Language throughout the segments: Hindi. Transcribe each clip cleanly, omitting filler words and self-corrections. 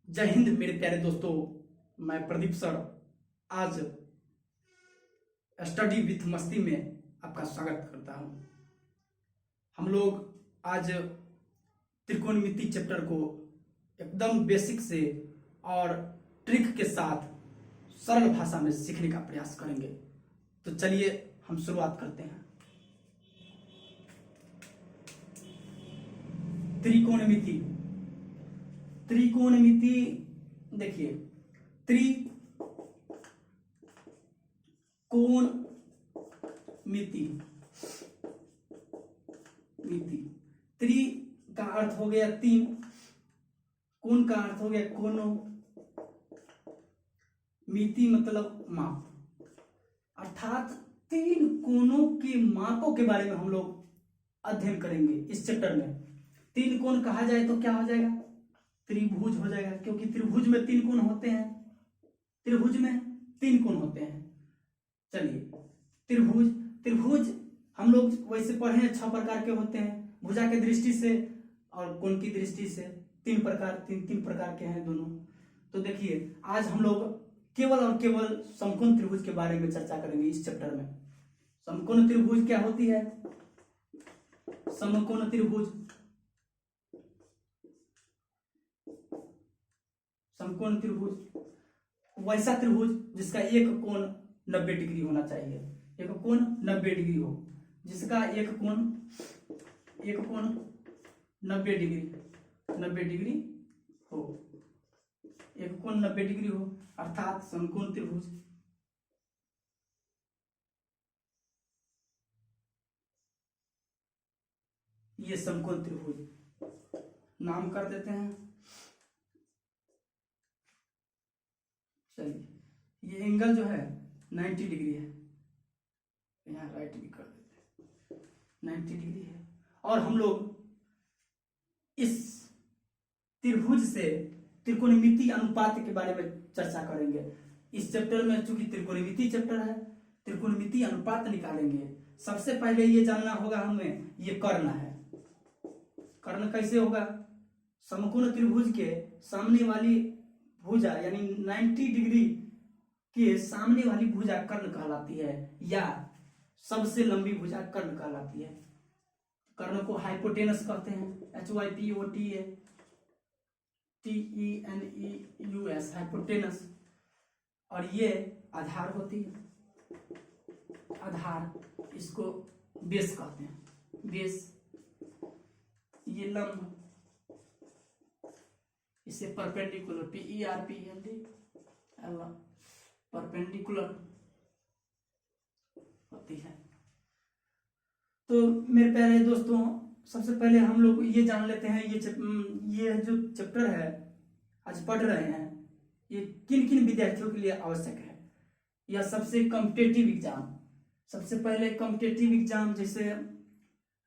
जय हिंद मेरे प्यारे दोस्तों। मैं प्रदीप सर आज स्टडी विथ मस्ती में आपका स्वागत करता हूं। हम लोग आज त्रिकोणमिति चैप्टर को एकदम बेसिक से और ट्रिक के साथ सरल भाषा में सीखने का प्रयास करेंगे। तो चलिए हम शुरुआत करते हैं। त्रिकोणमिति देखिए, त्रिकोणमिति त्रि का अर्थ हो गया तीन, कोण का अर्थ हो गया कोनों, मिति मतलब माप, अर्थात तीन कोणों के मापों के बारे में हम लोग अध्ययन करेंगे इस चैप्टर में। तीन कोण कहा जाए तो क्या हो जाएगा? त्रिभुज हो जाएगा, क्योंकि त्रिभुज में तीन कोण होते हैं। त्रिभुज में तीन कोण होते हैं। चलिए, त्रिभुज हम लोग वैसे पढ़े हैं 6 प्रकार के होते हैं, भुजा की दृष्टि से और कोण की दृष्टि से तीन प्रकार के हैं दोनों। तो देखिए, आज हम लोग केवल और केवल समकोण त्रिभुज के बारे में चर्चा करेंगे इस चैप्टर में। समकोण त्रिभुज क्या होती है? समकोण त्रिभुज वैसा त्रिभुज जिसका एक कोण 90 डिग्री होना चाहिए। एक कोण 90 डिग्री हो, जिसका एक कोण 90 डिग्री हो, एक कोण 90 डिग्री हो, अर्थात समकोण त्रिभुज। ये समकोण त्रिभुज नाम कर देते हैं। चलिए, ये एंगल जो है 90 डिग्री है, यहाँ राइट भी कर देते हैं, 90 डिग्री है। और हम लोग इस त्रिभुज से त्रिकोणमिति अनुपात के बारे में चर्चा करेंगे इस चैप्टर में। चूंकि त्रिकोणमिति चैप्टर है, त्रिकोणमिति अनुपात निकालेंगे। सबसे पहले ये जानना होगा हमें, ये कर्ण है। कर्ण कैसे होगा? समकोण त्रिभुज के सामने वाली भुजा यानी 90 डिग्री के सामने वाली भुजा कर्ण कहलाती है, या सबसे लंबी भुजा कर्ण कहलाती है। कर्ण को हाइपोटेनस कहते हैं, HYPOTATENEUS, हाइपोटेनस। और ये आधार होती है, आधार, इसको बेस कहते हैं, बेस। ये लंब, इसे परपेंडिकुलर, PERPEND, परपेंडिकुलर होती है। तो मेरे प्यारे दोस्तों, सबसे पहले हम लोग ये जान लेते हैं, ये जो चैप्टर है आज पढ़ रहे हैं, ये किन किन विद्यार्थियों के लिए आवश्यक है। या सबसे कॉम्पिटिटिव एग्जाम, सबसे पहले कॉम्पिटिटिव एग्जाम जैसे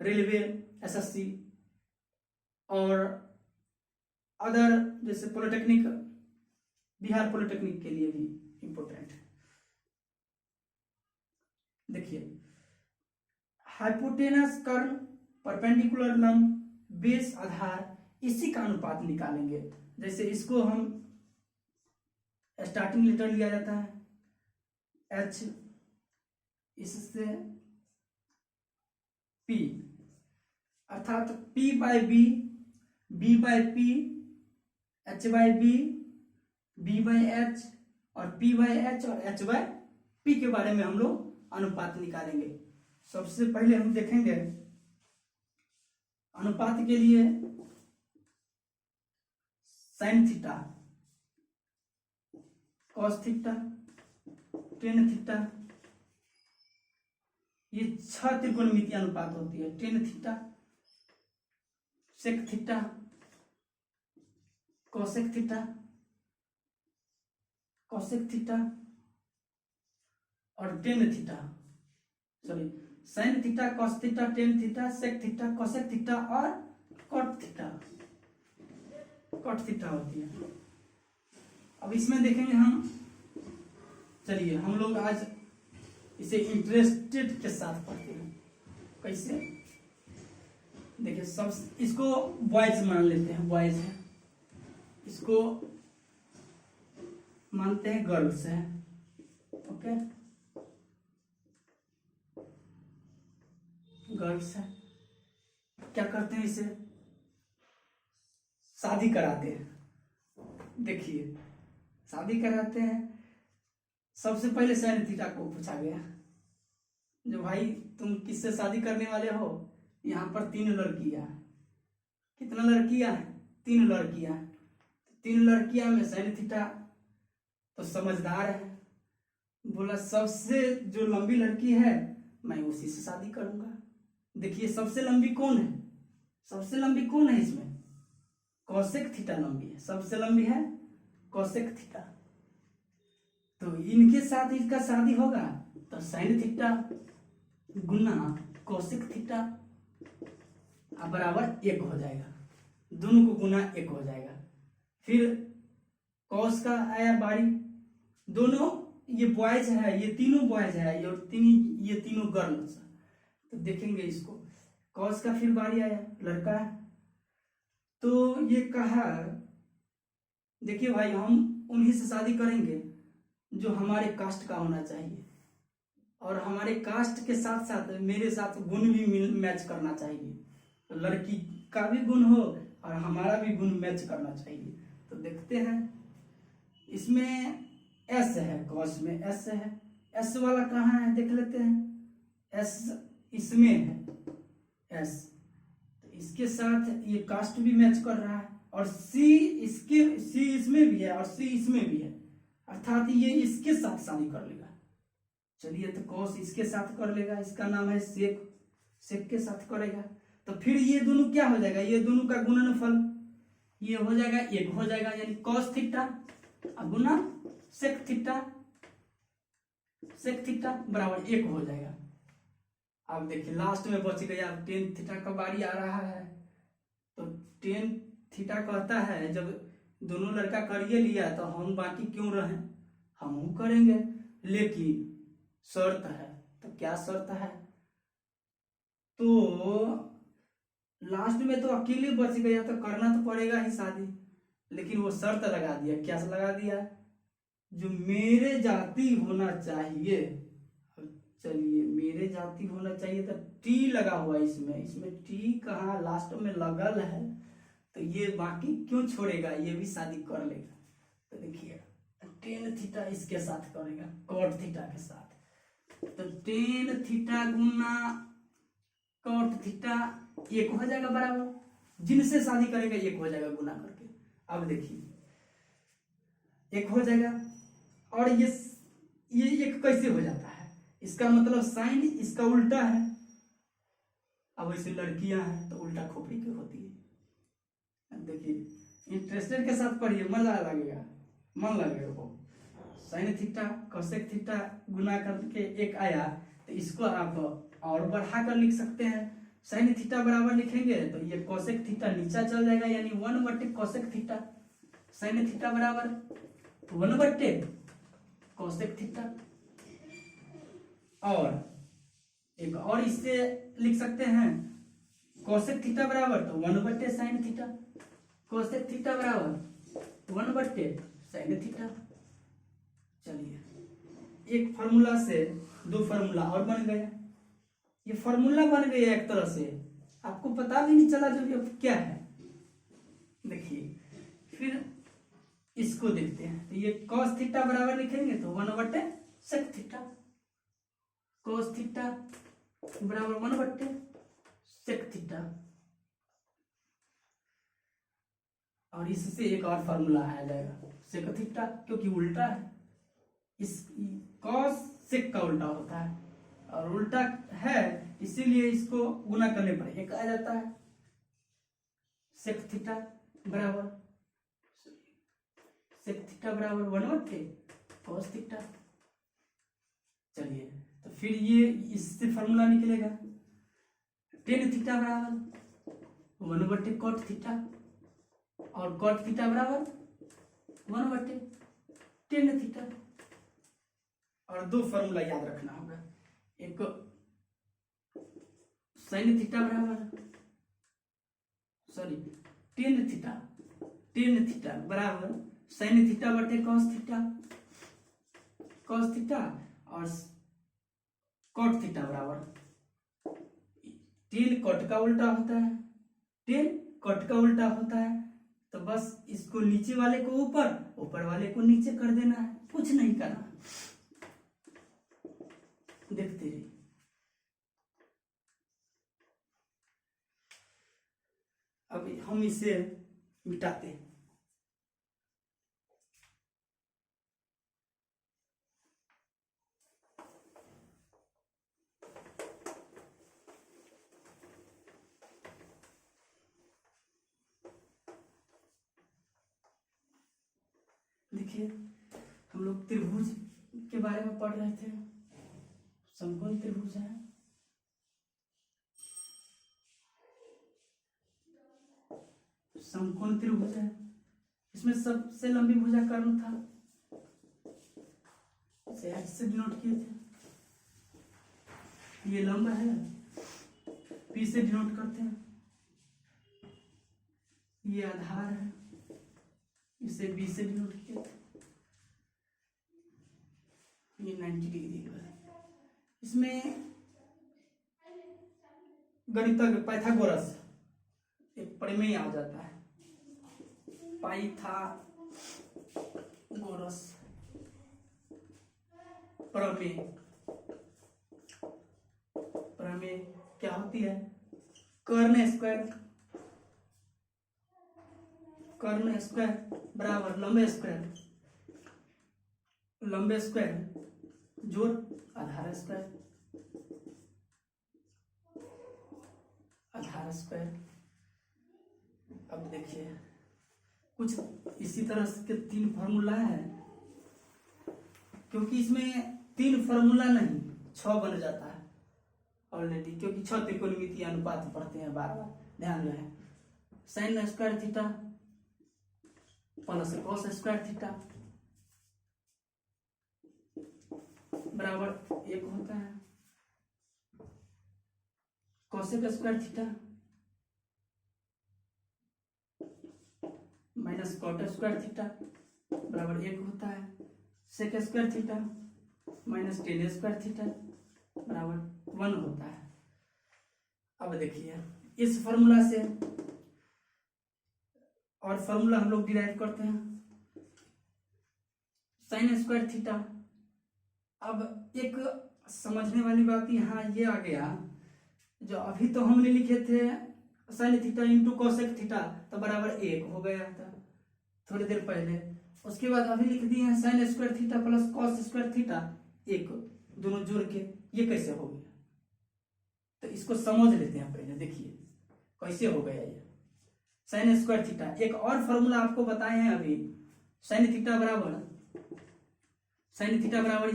रेलवे, SSC और अदर जैसे पॉलिटेक्निक, बिहार पॉलिटेक्निक के लिए भी इंपॉर्टेंट है। देखिए, हाइपोटेनस, कर्ण, परपेंडिकुलर लंब, बेस, आधार, इसी का अनुपात निकालेंगे। जैसे इसको हम स्टार्टिंग लेटर लिया जाता है H, इससे P, अर्थात P/B, B/P, H/B, B/H और P/H और H/P के बारे में हम लोग अनुपात निकालेंगे। सबसे पहले हम देखेंगे अनुपात के लिए sine theta, cos theta, tan theta, ये 6 त्रिकोणमिति अनुपात होती है। Tan theta, sec theta, cosec theta और tan theta, sorry, sine theta, cos theta, tan theta, sec theta, cosec theta और कॉट थीटा होती है। अब इसमें देखेंगे हम, चलिए हम लोग आज इसे इंटरेस्टेड के साथ पढ़ते हैं। कैसे? देखिए, सब इसको बॉयज मान लेते हैं, बॉयज है, इसको मानते हैं गर्ल्स है, ओके, गर्ल्स है, क्या करते हैं, इसे शादी कराते हैं। देखिए शादी कराते हैं, सबसे पहले साइन थीटा को पूछा गया, जो भाई तुम किससे शादी करने वाले हो, यहाँ पर 3 लड़कियां, कितना लड़कियां हैं, 3 लड़कियां, 3 लड़कियां में साइन थीटा तो समझदार है, बोला सबसे जो लंबी लड़की है मैं उसी से शादी करूंगा। देखिए सबसे लंबी कौन है, सबसे लंबी कौन है इसमें, कोसेक थीटा लंबी है, सबसे लंबी है कोसेक थीटा, तो इनके साथ इसका शादी होगा तो साइन थीटा गुना कोसेक थीटा बराबर 1 हो जाएगा, दोनों को गुना 1 हो जाएगा। फिर कॉस का आया बारी, दोनों ये बॉयज है, ये तीनों बॉयज है और ये तीनों गर्ल्स, तो देखेंगे इसको कॉस का फिर बारी आया, लड़का है, तो ये कहा देखिए भाई हम उन्हीं से शादी करेंगे जो हमारे कास्ट का होना चाहिए और हमारे कास्ट के साथ साथ मेरे साथ गुण भी मैच करना चाहिए, तो लड़की का भी गुण हो और हमारा भी गुण मैच करना चाहिए। तो देखते हैं इसमें एस है, कॉस में एस है, एस वाला कहाँ है देख लेते हैं, एस इसमें है एस, तो इसके साथ ये कास्ट भी मैच कर रहा है और सी इसमें भी है और सी इसमें भी है, अर्थात ये इसके साथ शादी कर लेगा। चलिए तो कॉस इसके साथ कर लेगा, इसका नाम है सेक, सेक के साथ करेगा, तो फिर ये दोनों क्या हो जाएगा, ये दोनों का गुणनफल ये हो जाएगा 1 हो जाएगा, यानी कॉस थीटा गुना सेक थीटा, सेक थीटा बराबर 1 हो जाएगा। अब देखिए लास्ट में बच गया, अब टेन थीटा का बारी आ रहा है, तो टेन थीटा कहता है जब दोनों लड़का करिए लिया तो हम बाकी क्यों रहे, हम करेंगे, लेकिन शर्त है, तो क्या शर्त है, तो लास्ट में तो अकेले बच गया तो करना तो पड़ेगा ही शादी, लेकिन वो शर्त लगा दिया, क्या लगा दिया, जो मेरे जाति होना चाहिए, चलिए मेरे जाति होना चाहिए तो टी लगा हुआ इसमें टी कहाँ लास्ट में लगल है, तो ये बाकी क्यों छोड़ेगा, ये भी शादी कर लेगा। तो देखिए टेन थीटा इसके साथ करेगा कॉट थीटा के साथ, तो टेन थीटा गुना कॉट थीटा 1 हो जाएगा बराबर, जिनसे शादी करेगा 1 हो जाएगा गुना करके। अब देखिए 1 हो जाएगा और ये 1 कैसे हो जाता है, इसका मतलब साइन इसका उल्टा है, अब ऐसे लड़कियां हैं तो उल्टा खोपड़ी की होती है। देखिए इंटरेस्टेड के साथ पढ़िए, मजा लगेगा, मन लगेगा को, साइन थीटा कोसेक थीटा गुना करके 1 आया, तो इसको आप और बढ़ा कर लिख सकते हैं, साइन थीटा बराबर लिखेंगे तो ये कोसेक थीटा नीचा चल जाएगा, यानी 1/, कोसेक थीटा, साइन थीटा बराबर 1/, कोसेक थीटा, और एक और इससे लिख सकते हैं कोसेक थीटा बराबर तो 1/, साइन थीटा, कोसेक थीटा बराबर 1/, साइन थीटा। चलिए एक फार्मूला से 2 फार्मूला और बन गया, ये फार्मूला बन गया एक तरह से, आपको पता भी नहीं चला जो ये क्या है। देखिए फिर इसको देखते हैं, तो ये cos थीटा बराबर लिखेंगे तो 1/, sec थीटा, cos थीटा बराबर 1/, sec थीटा, और इससे एक और फार्मूला आ जाएगा sec थीटा, क्योंकि उल्टा है, इस cos sec का उल्टा होता है और उल्टा है इसीलिए इसको गुना करने पर 1 आ जाता है, sec थीटा बराबर 1/, cos थीटा। चलिए तो फिर ये इससे फार्मूला निकलेगा, tan थीटा बराबर 1/, cot थीटा, और cot थीटा बराबर 1/, tan थीटा। और 2 फार्मूला याद रखना होगा, एक sin थीटा बराबर tan थीटा बराबर साइन थीटा बटे कॉस थीटा, कॉस थीटा और कॉट थीटा बराबर टेन कॉट का उल्टा होता है, टेन कॉट का उल्टा होता है। तो बस इसको नीचे वाले को ऊपर, ऊपर वाले को नीचे कर देना है, कुछ नहीं करना। देखते रहिए। अब हम इसे मिटाते हैं। देखिए हम लोग त्रिभुज के बारे में पढ़ रहे थे। समकोण त्रिभुज है, समकोण त्रिभुज है। इसमें सबसे लंबी भुजा कर्ण था, इसे H से डिनोट किए थे। ये लंब है, P से डिनोट करते हैं। ये आधार है, इसे B से डिनोट किए थे। ये 90 डिग्री का है। इसमें गणितज्ञ पाइथागोरस एक प्रमेय आ जाता है, पाइथागोरस प्रमेय। प्रमेय क्या होती है? कर्ण स्क्वायर बराबर लंबे स्क्वायर जोड़ आधार स्क्वायर। अब देखिए कुछ इसी तरह के 3 फॉर्मूला है, क्योंकि इसमें 3 फॉर्मूला नहीं 6 बन जाता है ऑलरेडी, क्योंकि 6 त्रिकोणमितीय अनुपात पढ़ते हैं बार बार, ध्यान रहे। Sine square theta plus cos square theta बराबर 1 होता है, cosec square theta minus cot square theta बराबर 1 होता है, sec square theta minus tan square theta बराबर 1 होता है। अब देखिए इस फॉर्मूला से और फॉर्मूला हम लोग डिराइव करते हैं, साइन स्क्वायर थीटा। अब एक समझने वाली बात यहाँ ये आ गया, जो अभी तो हमने लिखे थे sine theta into cosec theta तो बराबर 1 हो गया था थोड़ी देर पहले। उसके बाद अभी लिख दिए हैं sign square theta plus cos square theta 1, दोनों जोड़ के ये कैसे हो गया? तो इसको समझ लेते हैं पहले। देखिए कैसे हो गया ये साइन स्क्वायर थीटा। एक और फॉर्मूला आपको बताए हैं अभी, साइन थीटा बराबर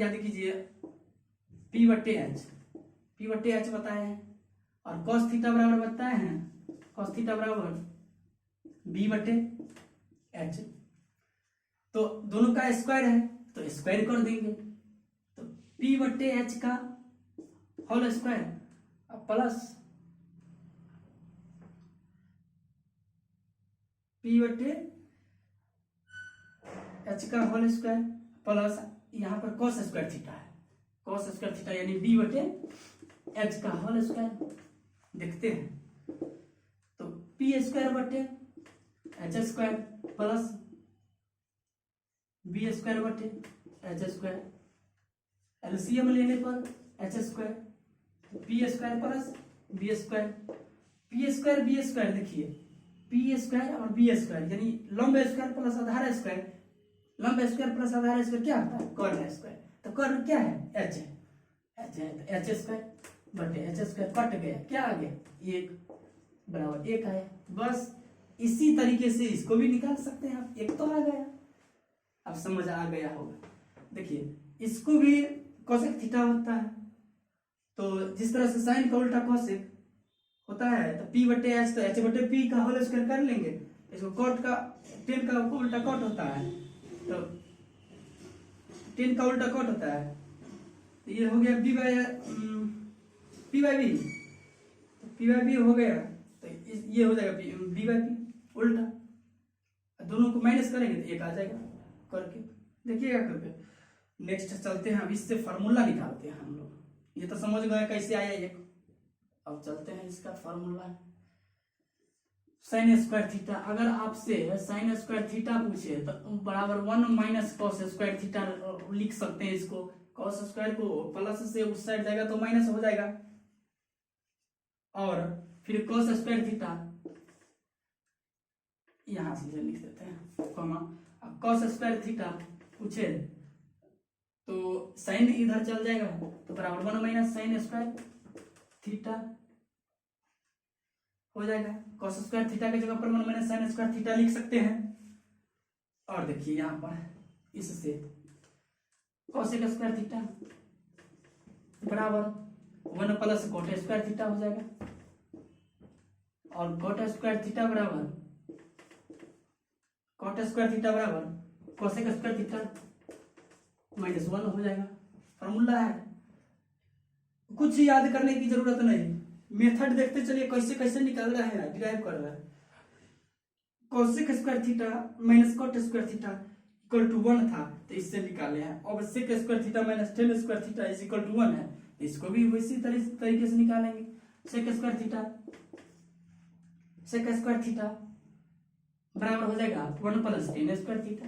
याद कीजिए P बटे एच बताए हैं, और कॉस थीटा बराबर बताए हैं, कॉस थीटा बराबर B बटे एच। तो दोनों का स्क्वायर है तो स्क्वायर कर देंगे, तो P बटे एच का होल स्क्वायर प्लस P बटे एच का होल स्क्वायर प्लस यहाँ पर कॉस स्क्वायर थीटा है, कॉस स्क्वायर थीटा यानी B बटे एच का होल स्क्वायर। देखते हैं तो P स्क्वायर बटे H square plus B square बटे एच स्क्वायर, एलसीएम लेने पर H square, P square plus B square, P square B square. देखिए P स्क्वायर और B स्क्वायर यानी लंब स्क्वायर प्लस आधार स्क्वायर, लंब स्क्वायर प्लस आधार स्क्वायर क्या होता है? कर्ण स्क्वायर। तो कर्ण क्या है? एच है, तो एच स्क्वायर बटे एच स्क्वायर कट गया, क्या आ गया? 1 बराबर 1 आया। बस इसी तरीके से इसको भी निकाल सकते हैं आप, 1 तो आ गया। अब समझ आ गया होगा। देखिए इसको भी कोसेक थीटा होता है, तो जिस तरह से साइन का उल्टा कोसेक होता है, तो P बटे एच तो एच बटे P का होल स्क्वायर कर लेंगे। इसको कॉट का टेन का उल्टा कॉट होता है, तो टेन का उल्टा कॉट होता है, तो ये हो गया P बाई B हो गया, तो ये हो जाएगा B बाई P उल्टा। दोनों दोनों को माइनस करेंगे तो 1 आ जाएगा करके, देखिएगा करके। नेक्स्ट चलते हैं, अब इससे फार्मूला निकालते हैं हम लोग। ये तो समझ गए कैसे आया एक। अब चलते हैं इसका फार्मूला। साइन स्क्वायर थीटा, अगर आपसे साइन स्क्वायर थीटा पूछे तो बराबर 1 माइनस कॉस स्क्वायर थीटा लिख सकते हैं इसको। कॉस स्क्वायर को प्लस से उस साइड जाएगा तो माइनस हो जाएगा, और फिर कॉस स्क्वायर थीटा यहां से लिख देते हैं कॉमा। अब कॉस स्क्वायर थीटा पूछे तो साइन इधर चल जाएगा तो बराबर 1 माइनस साइन स्क्वायर थीटा हो जाएगा। कॉस स्क्वायर थीटा की जगह पर 1 माइनस साइन स्क्वायर थीटा लिख सकते हैं। और देखिए यहां पर इससे कॉसेक स्क्वायर थीटा बराबर 1 प्लस कोट स्क्वायर थीटा हो जाएगा, और कोट स्क्वायर थीटा बराबर कोसेक स्क्वायर थीटा -1 हो जाएगा। फॉर्मूला है, कुछ याद करने की जरूरत नहीं, मेथड देखते चलिए कैसे कैसे निकाल रहा है, डिराइव कर रहा है। Cosec square theta minus cot square theta equal to 1 था तो इससे निकाले हैं। अब sec square theta minus tan square theta is equal to 1 है, इसको भी उसी तरीके से निकालेंगे। सेक स्क्वायर थीटा बराबर हो जाएगा 1 plus ten square theta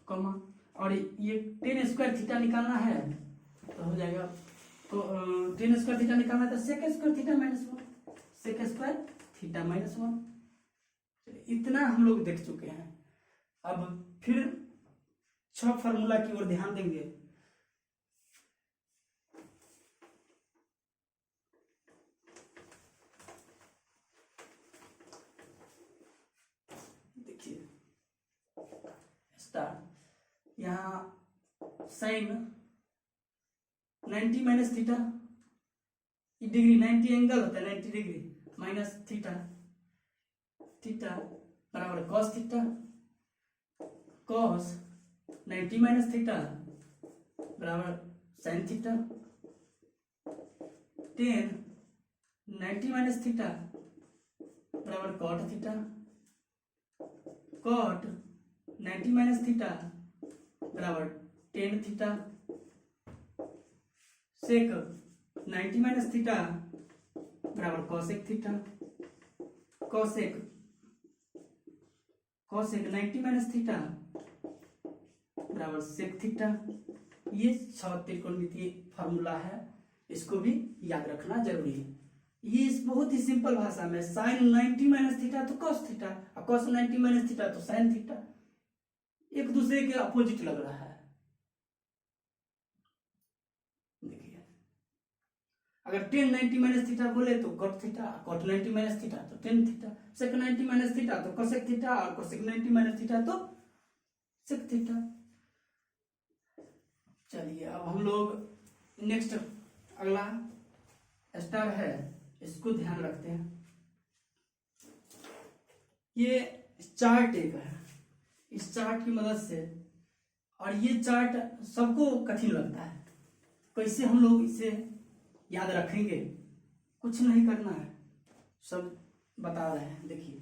comma, और ये टेन स्क्वायर थीटा निकालना है तो हो जाएगा तो टेन स्क्वायर थीटा निकालना है तो सेक स्क्वायर थीटा माइनस 1। इतना हम लोग देख चुके हैं। अब फिर 6 फार्मूला की ओर ध्यान देंगे। देखिए स्टार्ट, यहाँ sine 90 minus theta degree, 90 angle होता है 90 डिग्री माइनस थीटा बराबर cos theta, cos 90 minus theta बराबर sine theta, tan 90 minus theta बराबर cot theta, cot 90 minus theta बराबर tan theta, sec 90 minus theta बराबर cosec theta, cosec 90 minus theta बराबर सेक थीटा। ये 6 त्रिकोणमितीय फार्मूला है, इसको भी याद रखना जरूरी है। ये बहुत ही सिंपल भाषा में, साइन 90 माइनस थीटा तो कॉस थीटा, और कॉस 90 माइनस थीटा तो साइन थीटा, एक दूसरे के अपोजिट लग रहा है। देखिए अगर टेन 90 माइनस थीटा बोले तो cot theta, cot 90 minus theta तो tan theta, sec 90 minus theta तो कोसेक थीटा, और कोसेक 90 माइनस थीटा तो सेक थीटा। चलिए अब हम लोग नेक्स्ट अगला स्टार है, इसको ध्यान रखते हैं। ये चार्ट एक है, इस चार्ट की मदद से, और ये चार्ट सबको कठिन लगता है, कैसे हम लोग इसे याद रखेंगे। कुछ नहीं करना है, सब बता रहे हैं। देखिए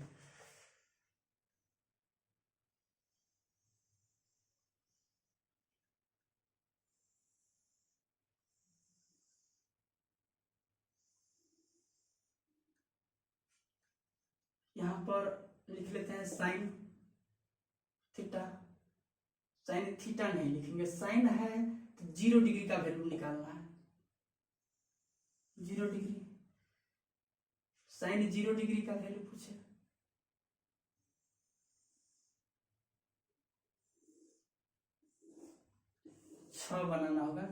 यहां पर लिख लेते हैं साइन थीटा, साइन थीटा नहीं लिखेंगे, साइन है तो 0 डिग्री का वैल्यू निकालना है। 0 डिग्री, साइन 0 डिग्री का वैल्यू पूछे, छह बनाना होगा,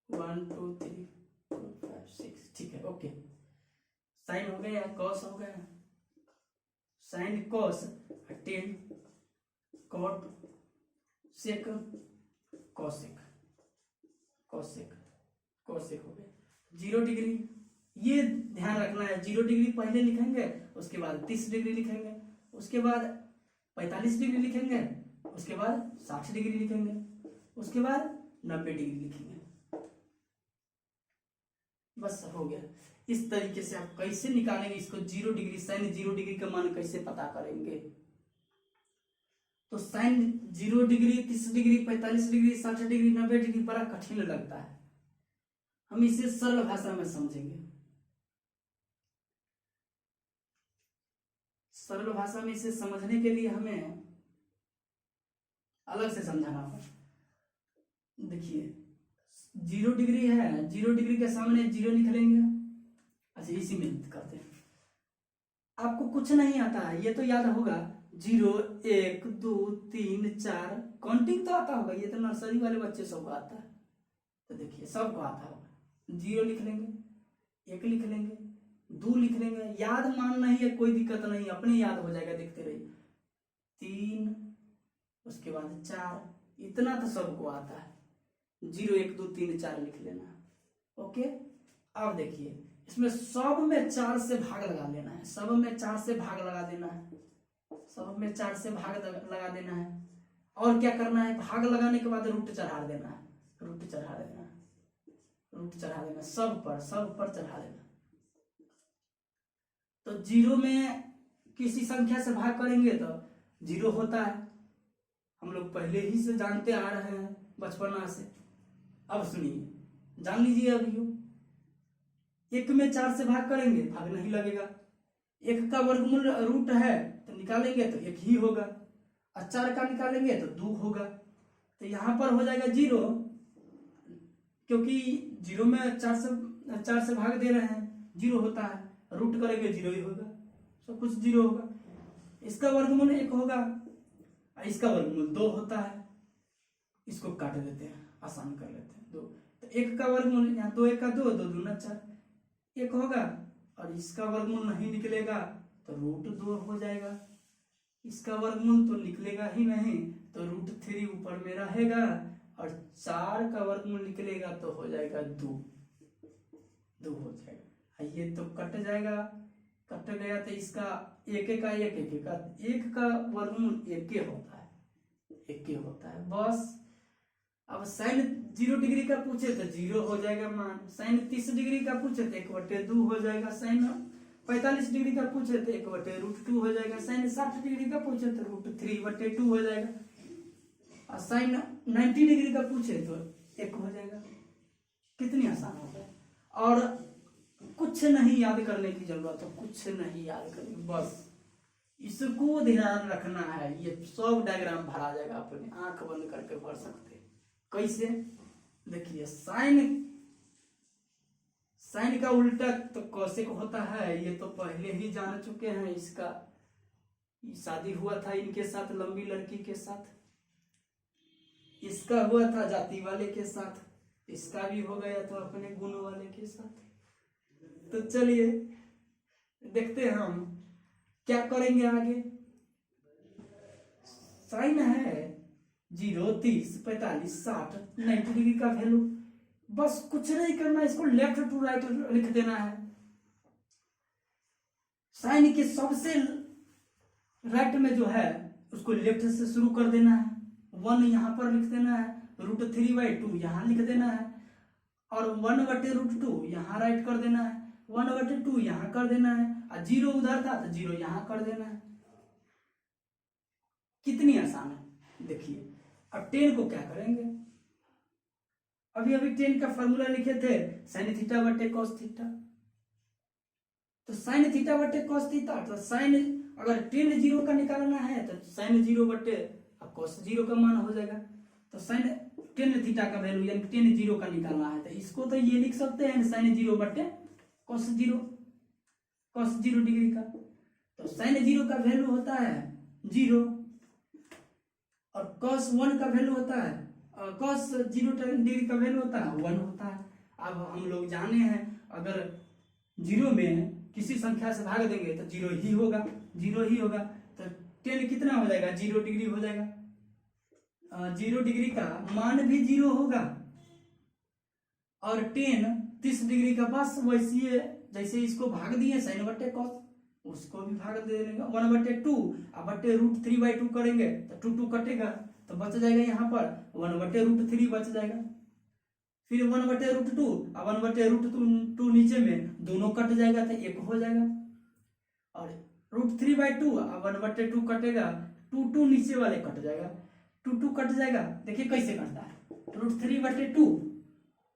1 2 3 4 5 6, ठीक है ओके। साइन हो गया, कॉस हो गया, sine cos 10, cot sec cosec हो गया। 0 डिग्री, ये ध्यान रखना है, 0 डिग्री पहले लिखेंगे, उसके बाद 30 डिग्री लिखेंगे, उसके बाद 45 डिग्री लिखेंगे, उसके बाद 60 डिग्री लिखेंगे, उसके बाद 90 डिग्री लिखेंगे, बस हो गया। इस तरीके से आप कैसे निकालेंगे इसको, 0 डिग्री साइन 0 डिग्री का मान कैसे पता करेंगे। तो sine 0 degree, 30 degree, 45 degree, 60 degree, 90 degree बड़ा कठिन लगता है। हम इसे सरल भाषा में समझेंगे। सरल भाषा में इसे समझने के लिए हमें अलग से समझाना होगा। देखिए 0 डिग्री है, 0 डिग्री के सामने 0 लिखेंगे। अच्छा इसी में करते हैं। आपको कुछ नहीं आता है ये तो याद होगा, 0 1 2 3 4 काउंटिंग तो आता होगा, ये तो नर्सरी वाले बच्चे सबको आता है। तो देखिए सबको आता होगा। 0 लिख लेंगे, 1 लिख लेंगे, 2 लिख लेंगे, याद मान नहीं है कोई दिक्कत नहीं, अपने याद हो जाएगा, देखते रहिए। 3, उसके बाद 4, इतना तो सबको आता है। 0 1 2 3 4 लिख लेना। ओके, अब देखिए इसमें सब में 4 से भाग लगा लेना है, सब में 4 से भाग लगा देना है, सब में 4 से भाग लगा देना है। और क्या करना है, भाग लगाने के बाद रूट चढ़ा देना है, रूट चढ़ा देना है, रूट चढ़ा देना, सब पर चढ़ा देना। तो 0 में किसी संख्या से भाग करेंगे तो 0 होता है, हम लोग पहले ही से जानते आ रहे हैं बचपना से। अब सुनिए, जान लीजिए अभी 1 में 4 से भाग करेंगे, भाग नहीं लगेगा। 1 का वर्गमूल रूट है तो निकालेंगे तो 1 ही होगा, और 4 का निकालेंगे तो 2 होगा। तो यहाँ पर हो जाएगा 0, क्योंकि 0 में 4 से भाग दे रहे हैं, 0 होता है, रूट करेंगे 0 ही होगा, सब कुछ 0 होगा। इसका वर्गमूल 1 होगा, इसका वर्गमूल 2 होता है, इसको काट देते हैं, आसान कर लेते हैं। 2 तो 1 का वर्गमूल, यहाँ 2 1 का 2, 2 दूना 4, 1 होगा, और इसका वर्गमूल नहीं निकलेगा तो रूट 2 हो जाएगा। इसका वर्गमूल तो निकलेगा ही नहीं, तो रूट 3 ऊपर में रहेगा, और 4 का वर्गमूल निकलेगा तो हो जाएगा 2 हो जाएगा। ये तो कट जाएगा, कट गया तो इसका 1 का 1 का वर्गमूल 1 होता है, 1 होता है बस। अब साइन 0 डिग्री का पूछे तो 0 हो जाएगा मान, साइन 30 डिग्री का पूछे तो 1/2 हो जाएगा, साइन 45 डिग्री का पूछे तो 1/√2 हो जाएगा, साइन 60 डिग्री का पूछे तो √3/2 हो जाएगा, और साइन 90 डिग्री का पूछे तो 1 हो जाएगा। कितनी आसान हो गया। और कुछ नहीं याद करने की जरूरत है, कुछ नहीं याद करने, बस इसको ध्यान रखना है। ये सब डायग्राम भरा जाएगा, अपने आंख बंद करके भर सकते। कैसे, देखिए साइन का उल्टा तो कोसेक होता है, ये तो पहले ही जान चुके हैं। इसका शादी हुआ था इनके साथ, लंबी लड़की के साथ, इसका हुआ था जाति वाले के साथ, इसका भी हो गया तो अपने गुण वाले के साथ। तो चलिए देखते हैं हम क्या करेंगे आगे। साइन है 0 30 45 60 90 डिग्री का वैल्यू, बस कुछ नहीं करना, इसको लेफ्ट टू राइट लिख देना है। साइन के सबसे राइट में जो है उसको लेफ्ट से शुरू कर देना है, 1 यहाँ पर लिख देना है, √3/2 यहाँ लिख देना है, और 1/√2 यहाँ राइट कर देना है, 1/2 यहाँ कर देना है, और 0 उधर था तो 0 यहाँ कर देना है। कितनी आसान है देखिए। अब 10 को क्या करेंगे, अभी 10 का फॉर्मूला लिखे थे, साइन θ/cos θ। तो साइन θ/cos θ, तो साइन अगर 10 0 का निकालना है तो साइन 0/cos 0 का मान हो जाएगा। तो साइन 10 θ का वैल्यू यानी 10 0 का निकालना है, तो इसको तो ये लिख सकते हैं साइन 0/cos 0 डिग्री का। तो साइन 0 का वैल्यू होता है 0, और cos 1 का वैल्यू होता है, cos 0 डिग्री का वैल्यू होता है 1 होता है। अब हम लोग जाने हैं, अगर 0 में किसी संख्या से भाग देंगे तो 0 ही होगा, 0 ही होगा। तो 10 कितना हो जाएगा, 0 डिग्री हो जाएगा। 0 डिग्री का मान भी 0 होगा, और 10 30 डिग्री का बस वैसे जैसे इसको भाग दिए sin/cos, उसको भी भाग दे देंगे 1/2, अब √3/2 करेंगे तो 2 कटेगा, तो बच जाएगा यहाँ पर 1/√3 बच जाएगा। फिर 1/√2 और 1/√2 नीचे में दोनों कट जाएगा तो 1 हो जाएगा, और √3/2 और 1/2 कटेगा, 2 नीचे वाले कट जाएगा, 2 कट जाएगा। देखिए कैसे कटता है, √3/2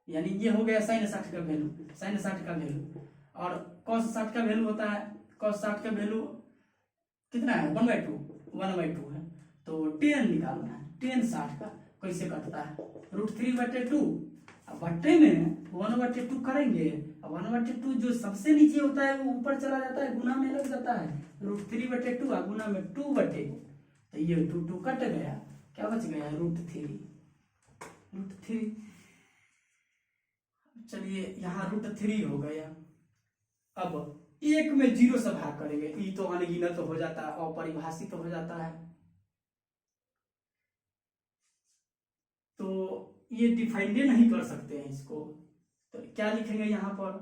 यानी ये हो गया sin 60 का वैल्यू, sin 60 का वैल्यू, और cos 60 का वैल्यू होता है, cos 60 का वैल्यू कितना है 1/2 है, तो tan निकालना है, tan 60 का कैसे कटता है, √3/2 अब बट्टे में 1/2 करेंगे, अब 1/2 जो सबसे नीचे होता है वो ऊपर चला जाता है, गुना में लग जाता है, √3/2 और गुना में 2/2, तो ये 2 कट गया, क्या बच गया √3। चलिए यहाँ √3 हो गया। अब 1 में 0 से भाग करेंगे, ई तो अनगिनत हो जाता है, अपरिभाषित हो जाता है, तो ये डिफाइंड नहीं कर सकते हैं इसको, तो क्या लिखेंगे यहाँ पर,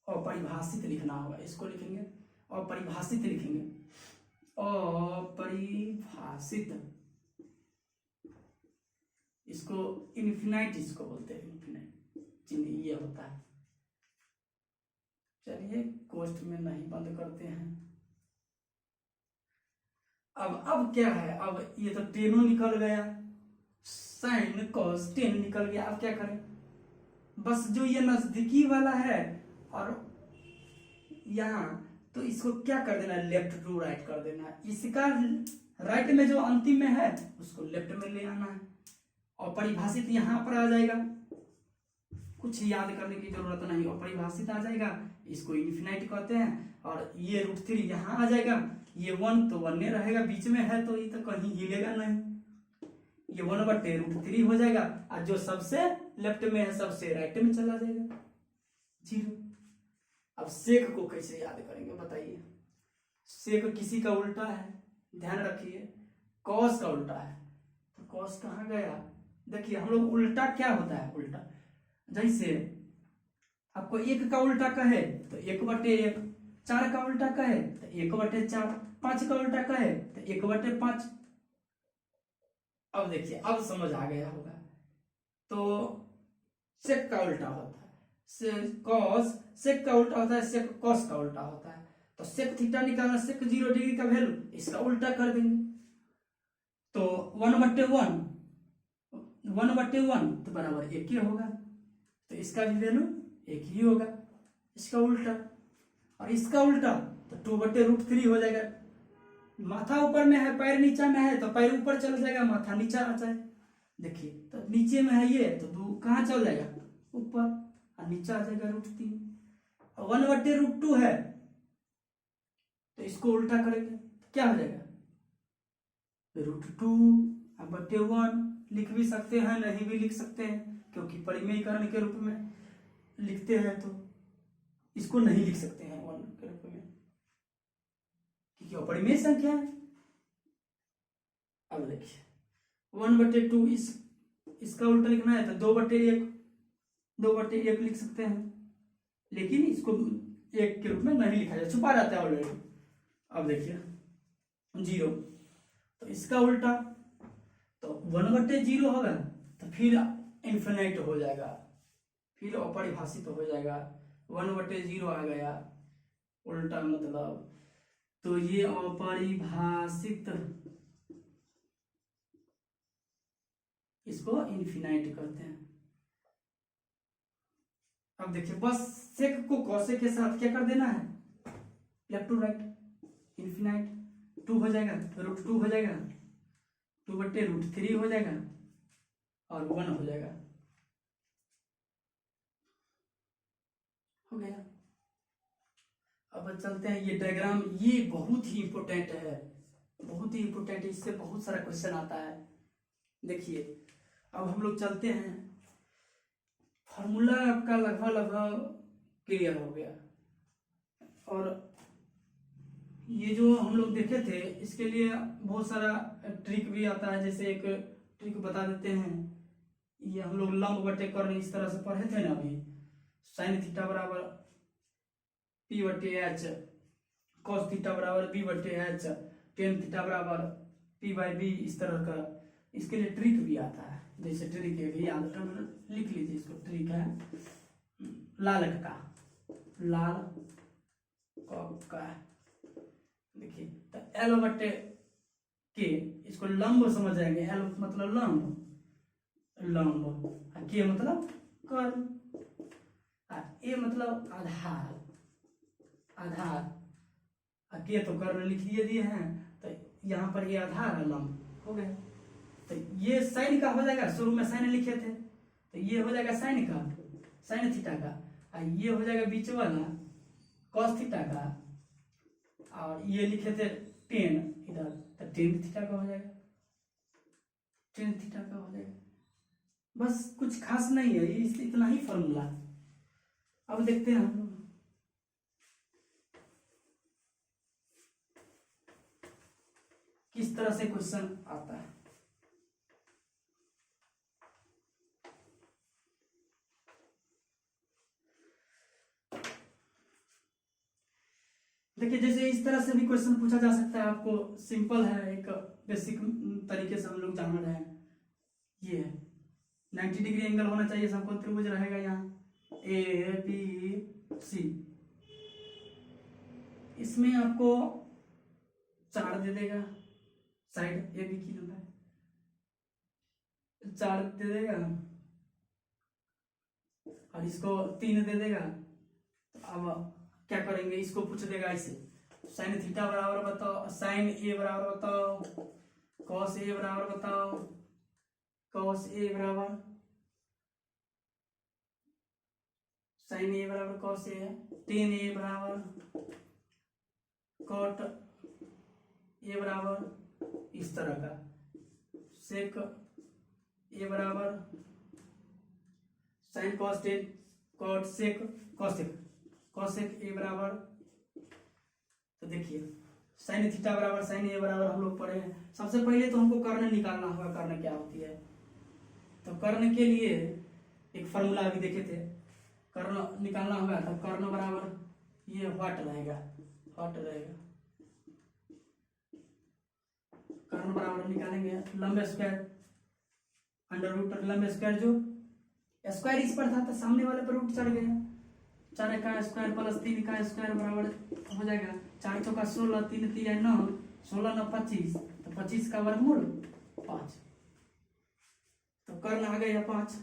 अपरिभाषित लिखना होगा, इसको लिखेंगे अपरिभाषित, लिखेंगे अपरिभाषित, इसको इन्फिनाइट इसको बोलते हैं, इन्फिनाइट चिन्ह ये होता है। चलिए कोष्ठ में नहीं बंद करते हैं। अब क्या है, अब ये तो टेनो निकल गया, साइन कॉस टेन निकल गया, अब क्या करें, बस जो ये नजदीकी वाला है और यहाँ, तो इसको क्या कर देना, लेफ्ट टू राइट कर देना, इसका राइट में जो अंतिम में है उसको लेफ्ट में ले आना है, और परिभाषित यहाँ पर आ जाएगा, कुछ याद करने की जरूरत नहीं, और परिभाषित आ जाएगा, इसको इन्फिनाइट कहते हैं, और ये √3 यहाँ आ जाएगा, ये 1 तो 1 रहेगा, बीच में है तो ये तो कहीं हिलेगा नहीं, ये 1/√3 हो जाएगा, और जो सबसे लेफ्ट में है सबसे राइट में चला जाएगा 0। अब सेक को कैसे याद करेंगे बताइए, सेक किसी का उल्टा है, ध्यान रखिए, कॉस का उल्टा है, तो कॉस कहाँ गया, देखिए हम लोग उल्टा क्या होता है, उल्टा जैसे आपको 1 का उल्टा कहे तो 1/1, 4 का उल्टा कहे तो 1/4, 5 का उल्टा कहे तो 1/5। अब देखिए अब समझ आ गया होगा, तो सेक का उल्टा होता है कॉस, सेक का उल्टा होता है सेक कॉस का उल्टा होता है, तो सेक थीटा निकालना, सेक 0 डिग्री का वैल्यू इसका उल्टा कर देंगे, तो 1/1 तो बराबर 1 ही होगा, तो इसका भी वैल्यू 1 ही होगा, इसका उल्टा, और इसका उल्टा तो 2/√3 हो जाएगा, माथा ऊपर में है पैर नीचा में है तो पैर ऊपर चला जाएगा, माथा नीचा आ जाए, देखिए तो नीचे में है ये तो 2 कहाँ चल जाएगा ऊपर, और नीचा आ जाएगा √3, और 1/√2 है तो इसको उल्टा करेंगे तो क्या हो जाएगा √2/1, लिख भी सकते हैं नहीं भी लिख सकते हैं, क्योंकि परिमेयीकरण के रूप में लिखते हैं तो इसको नहीं लिख सकते हैं 1 के रूप में, क्योंकि अपरिमेय संख्या है। अब देखिए 1/2 इसका उल्टा लिखना है तो 2/1 लिख सकते हैं, लेकिन इसको 1 के रूप में नहीं लिखा जाए, छुपा जाता है ऑलरेडी। अब देखिए 0, तो इसका उल्टा तो 1/0 होगा, तो फिर इन्फिनाइट हो जाएगा, फिर अपरिभाषित हो जाएगा, 1/0 आ गया उल्टा, मतलब तो ये अपरिभाषित, इसको इन्फिनाइट करते हैं। अब देखिए बस सेक को कॉसेक के साथ क्या कर देना है, लेफ्ट टू राइट, इन्फिनाइट, 2 हो जाएगा, √2 हो जाएगा, 2/√3 हो जाएगा, और 1 हो जाएगा, हो गया। अब चलते हैं, ये डायग्राम ये बहुत ही इंपॉर्टेंट है, बहुत ही इंपॉर्टेंट है, इससे बहुत सारा क्वेश्चन आता है। देखिए अब हम लोग चलते हैं, फॉर्मूला आपका लगभग क्लियर हो गया, और ये जो हम लोग देखे थे इसके लिए बहुत सारा ट्रिक भी आता है, जैसे एक ट्रिक बता देते हैं, ये हम लोग लंब बटे कर्ण इस तरह से पढ़े थे ना अभी, sin थीटा बराबर P/H, cos थीटा बराबर B/H, tan थीटा बराबर P/B, इस तरह का इसके लिए ट्रिक भी आता है, जैसे ट्रिक है याद लिख लीजिए इसको। ट्रिक है लाल का, लाल का देखिए, तो एल बटे के, इसको लंब समझ जाएंगे। एल मतलब लंब, लंब, और के मतलब कर्ल, और ए मतलब आधार, आधार, और के तो कर्ल लिख दिए हैं, तो यहाँ पर ये आधार है, लंब हो गया। तो ये साइन का हो जाएगा, शुरू में साइन लिखे थे, तो ये हो जाएगा साइन का, साइन थीटा का, और ये हो जाएगा बीच वाला कॉस थीटा का, और ये लिखे थे टेन इधर, तो टेन थीटा का हो जाएगा, टेन थीटा का हो जाएगा। बस कुछ खास नहीं है, ये इतना ही फॉर्मूला। अब देखते हैं हम लोग किस तरह से क्वेश्चन आता है। देखिए, जैसे इस तरह से भी क्वेश्चन पूछा जा सकता है आपको, सिंपल है, एक बेसिक तरीके से हम लोग जान रहे हैं। ये है 90 डिग्री एंगल होना चाहिए, समकोण त्रिभुज रहेगा यहाँ ए बी सी। इसमें आपको 4 दे देगा, साइड ए बी की लंबाई 4 दे देगा, और इसको 3 दे देगा। तो अब क्या करेंगे, इसको पूछ देगा ऐसे, साइन थीटा बराबर बताओ, साइन ए बराबर बताओ, कॉस ए बराबर बताओ, कॉस ए बराबर साइन ए बराबर कॉस ए, टेन ए बराबर कॉट ए बराबर इस तरह का, सेक ए बराबर sine cos tan, cot sec cosec, cosec A बराबर। तो देखिए साइन थीटा बराबर साइन ए बराबर हम लोग पढ़े हैं। सबसे पहले तो हमको कर्ण निकालना होगा, कर्ण क्या होती है। तो कर्ण के लिए एक फॉर्मूला अभी देखे थे, कर्ण निकालना होगा। तो कर्ण बराबर ये व्हाट रहेगा, व्हाट रहेगा, कर्ण बराबर निकालेंगे लंब स्क्वायर अंडर रूट लंब स्क्वायर, जो स्क्वायर इस पर था तो सामने वाले पर रूट चढ़ गया, 4 का स्क्वायर प्लस 3 का स्क्वायर बराबर हो जाएगा 4 चौका 16, 3 3 9, 16 9 25, तो 25 का वर्गमूल 5। तो कर्ण आ गया 5,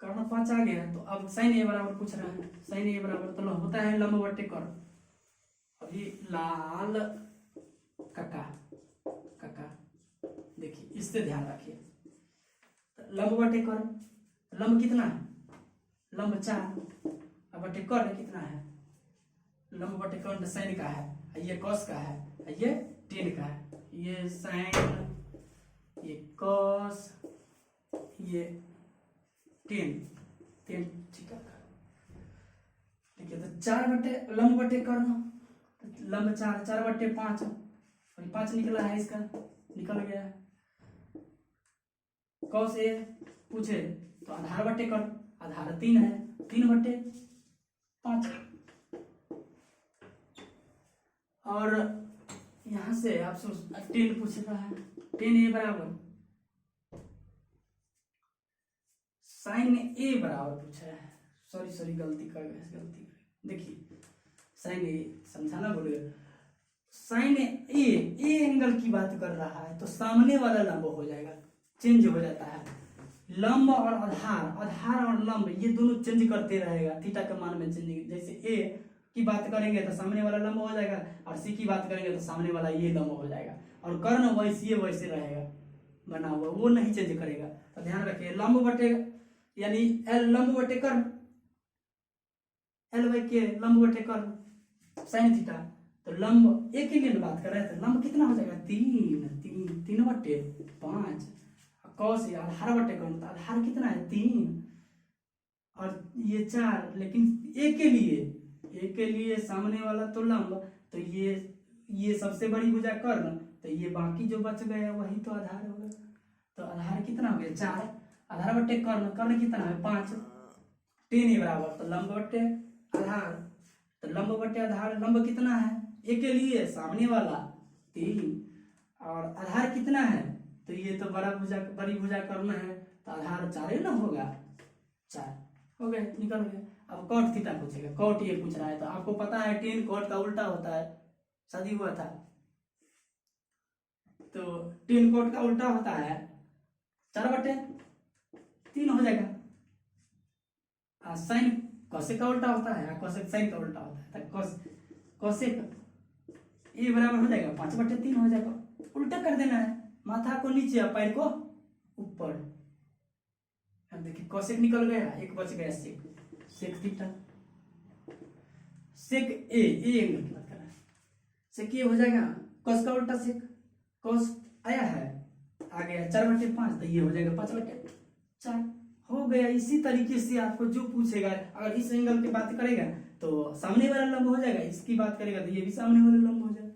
कर्ण 5 आ गया। तो अब साइन ए बराबर पूछ रहा है, साइन ए बराबर तो होता है लंब बटे कर्ण। अभी लाल कका, कका देखिए इससे ध्यान रखिए, लंब बटे कर्ण, लंब कितना है, लंब 4, अब बटे कर्ण कितना है, लंब बटे कर्ण साइन का है, ये कॉस का है, ये टेन का है, ये साइन, ये कॉस, ये टेन, टेन थीटा का। ठीक है, तो 4 बटे लंब बटे कर्ण, लंब 4, 4 बटे 5, और 5 निकला है, इसका निकल गया। कॉस ए पूछे तो आधार बटे कर्ण, आधार 3 है, 3 बटे 5। और यहां से आपसे 10 पूछ रहा है, 10 ए बराबर साइन ए बराबर पूछा है, सॉरी गलती कर गए, गलती देखिए साइन ए समझाना भूल गए। साइन ए एंगल की बात कर रहा है, तो सामने वाला लंब हो जाएगा, चेंज हो जाता है। लंब और आधार, आधार और लंब ये दोनों चेंज करते रहेगा, थीटा के मान में चेंज। जैसे ए की बात करेंगे तो सामने वाला लंब हो जाएगा, और सी की बात करेंगे तो सामने वाला ये लंब हो जाएगा, और कर्ण वैसे रहेगा बना हुआ, वो नहीं चेंज करेगा। तो ध्यान रखिए, लंब बटे यानी एल लंब बटे कर्ण, एल बाई के लंब बटे कर्ण साइन थीटा। तो लंब एक के लिए बात कर रहे थे, लंब कितना हो जाएगा 3 बटे 5, कॉस आधार बटे कर्ण, तो आधार कितना है 3, और ये 4, लेकिन एक के लिए सामने वाला तो लंब, तो ये सबसे बड़ी भुजा कर्ण, तो ये बाकी जो बच गया वही तो आधार होगा। तो आधार कितना हो गया 4, आधार बटे कर्ण, कर्ण कितना है 5, 10 बराबर, तो लंब बटे आधार, तो लंब बटे आधार, लंब कितना है एक के लिए सामने वाला 3, और आधार कितना है, तो ये तो बड़ी भुजा करना है, तो आधार 4 ना होगा, 4 हो गए, निकल गए। अब कॉट थीटा पूछेगा, कॉट ये पूछ रहा है, तो आपको पता है टेन कॉट का उल्टा होता है, शादी हुआ था तो टेन कॉट का उल्टा होता है 4/3 हो जाएगा। साइन कोसेक का उल्टा होता है, कोसेक साइन का उल्टा होता है, कोसेक ये बराबर हो जाएगा 5/3 हो जाएगा। उल्टा कर देना है, माथा को नीचे और पैर को ऊपर। अब देखिए कोसेक निकल गया, एक बच गया सेक, sec theta, sec A angle की बात कर रहा है, सेक ए हो जाएगा कॉस का उल्टा सेक, कॉस आया है आ गया 4/5, तो ये हो जाएगा 5/4 हो गया। इसी तरीके से आपको जो पूछेगा, अगर इस एंगल की बात करेगा तो सामने वाला लंब हो जाएगा, इसकी बात करेगा तो ये भी सामने वाला लंब हो जाएगा।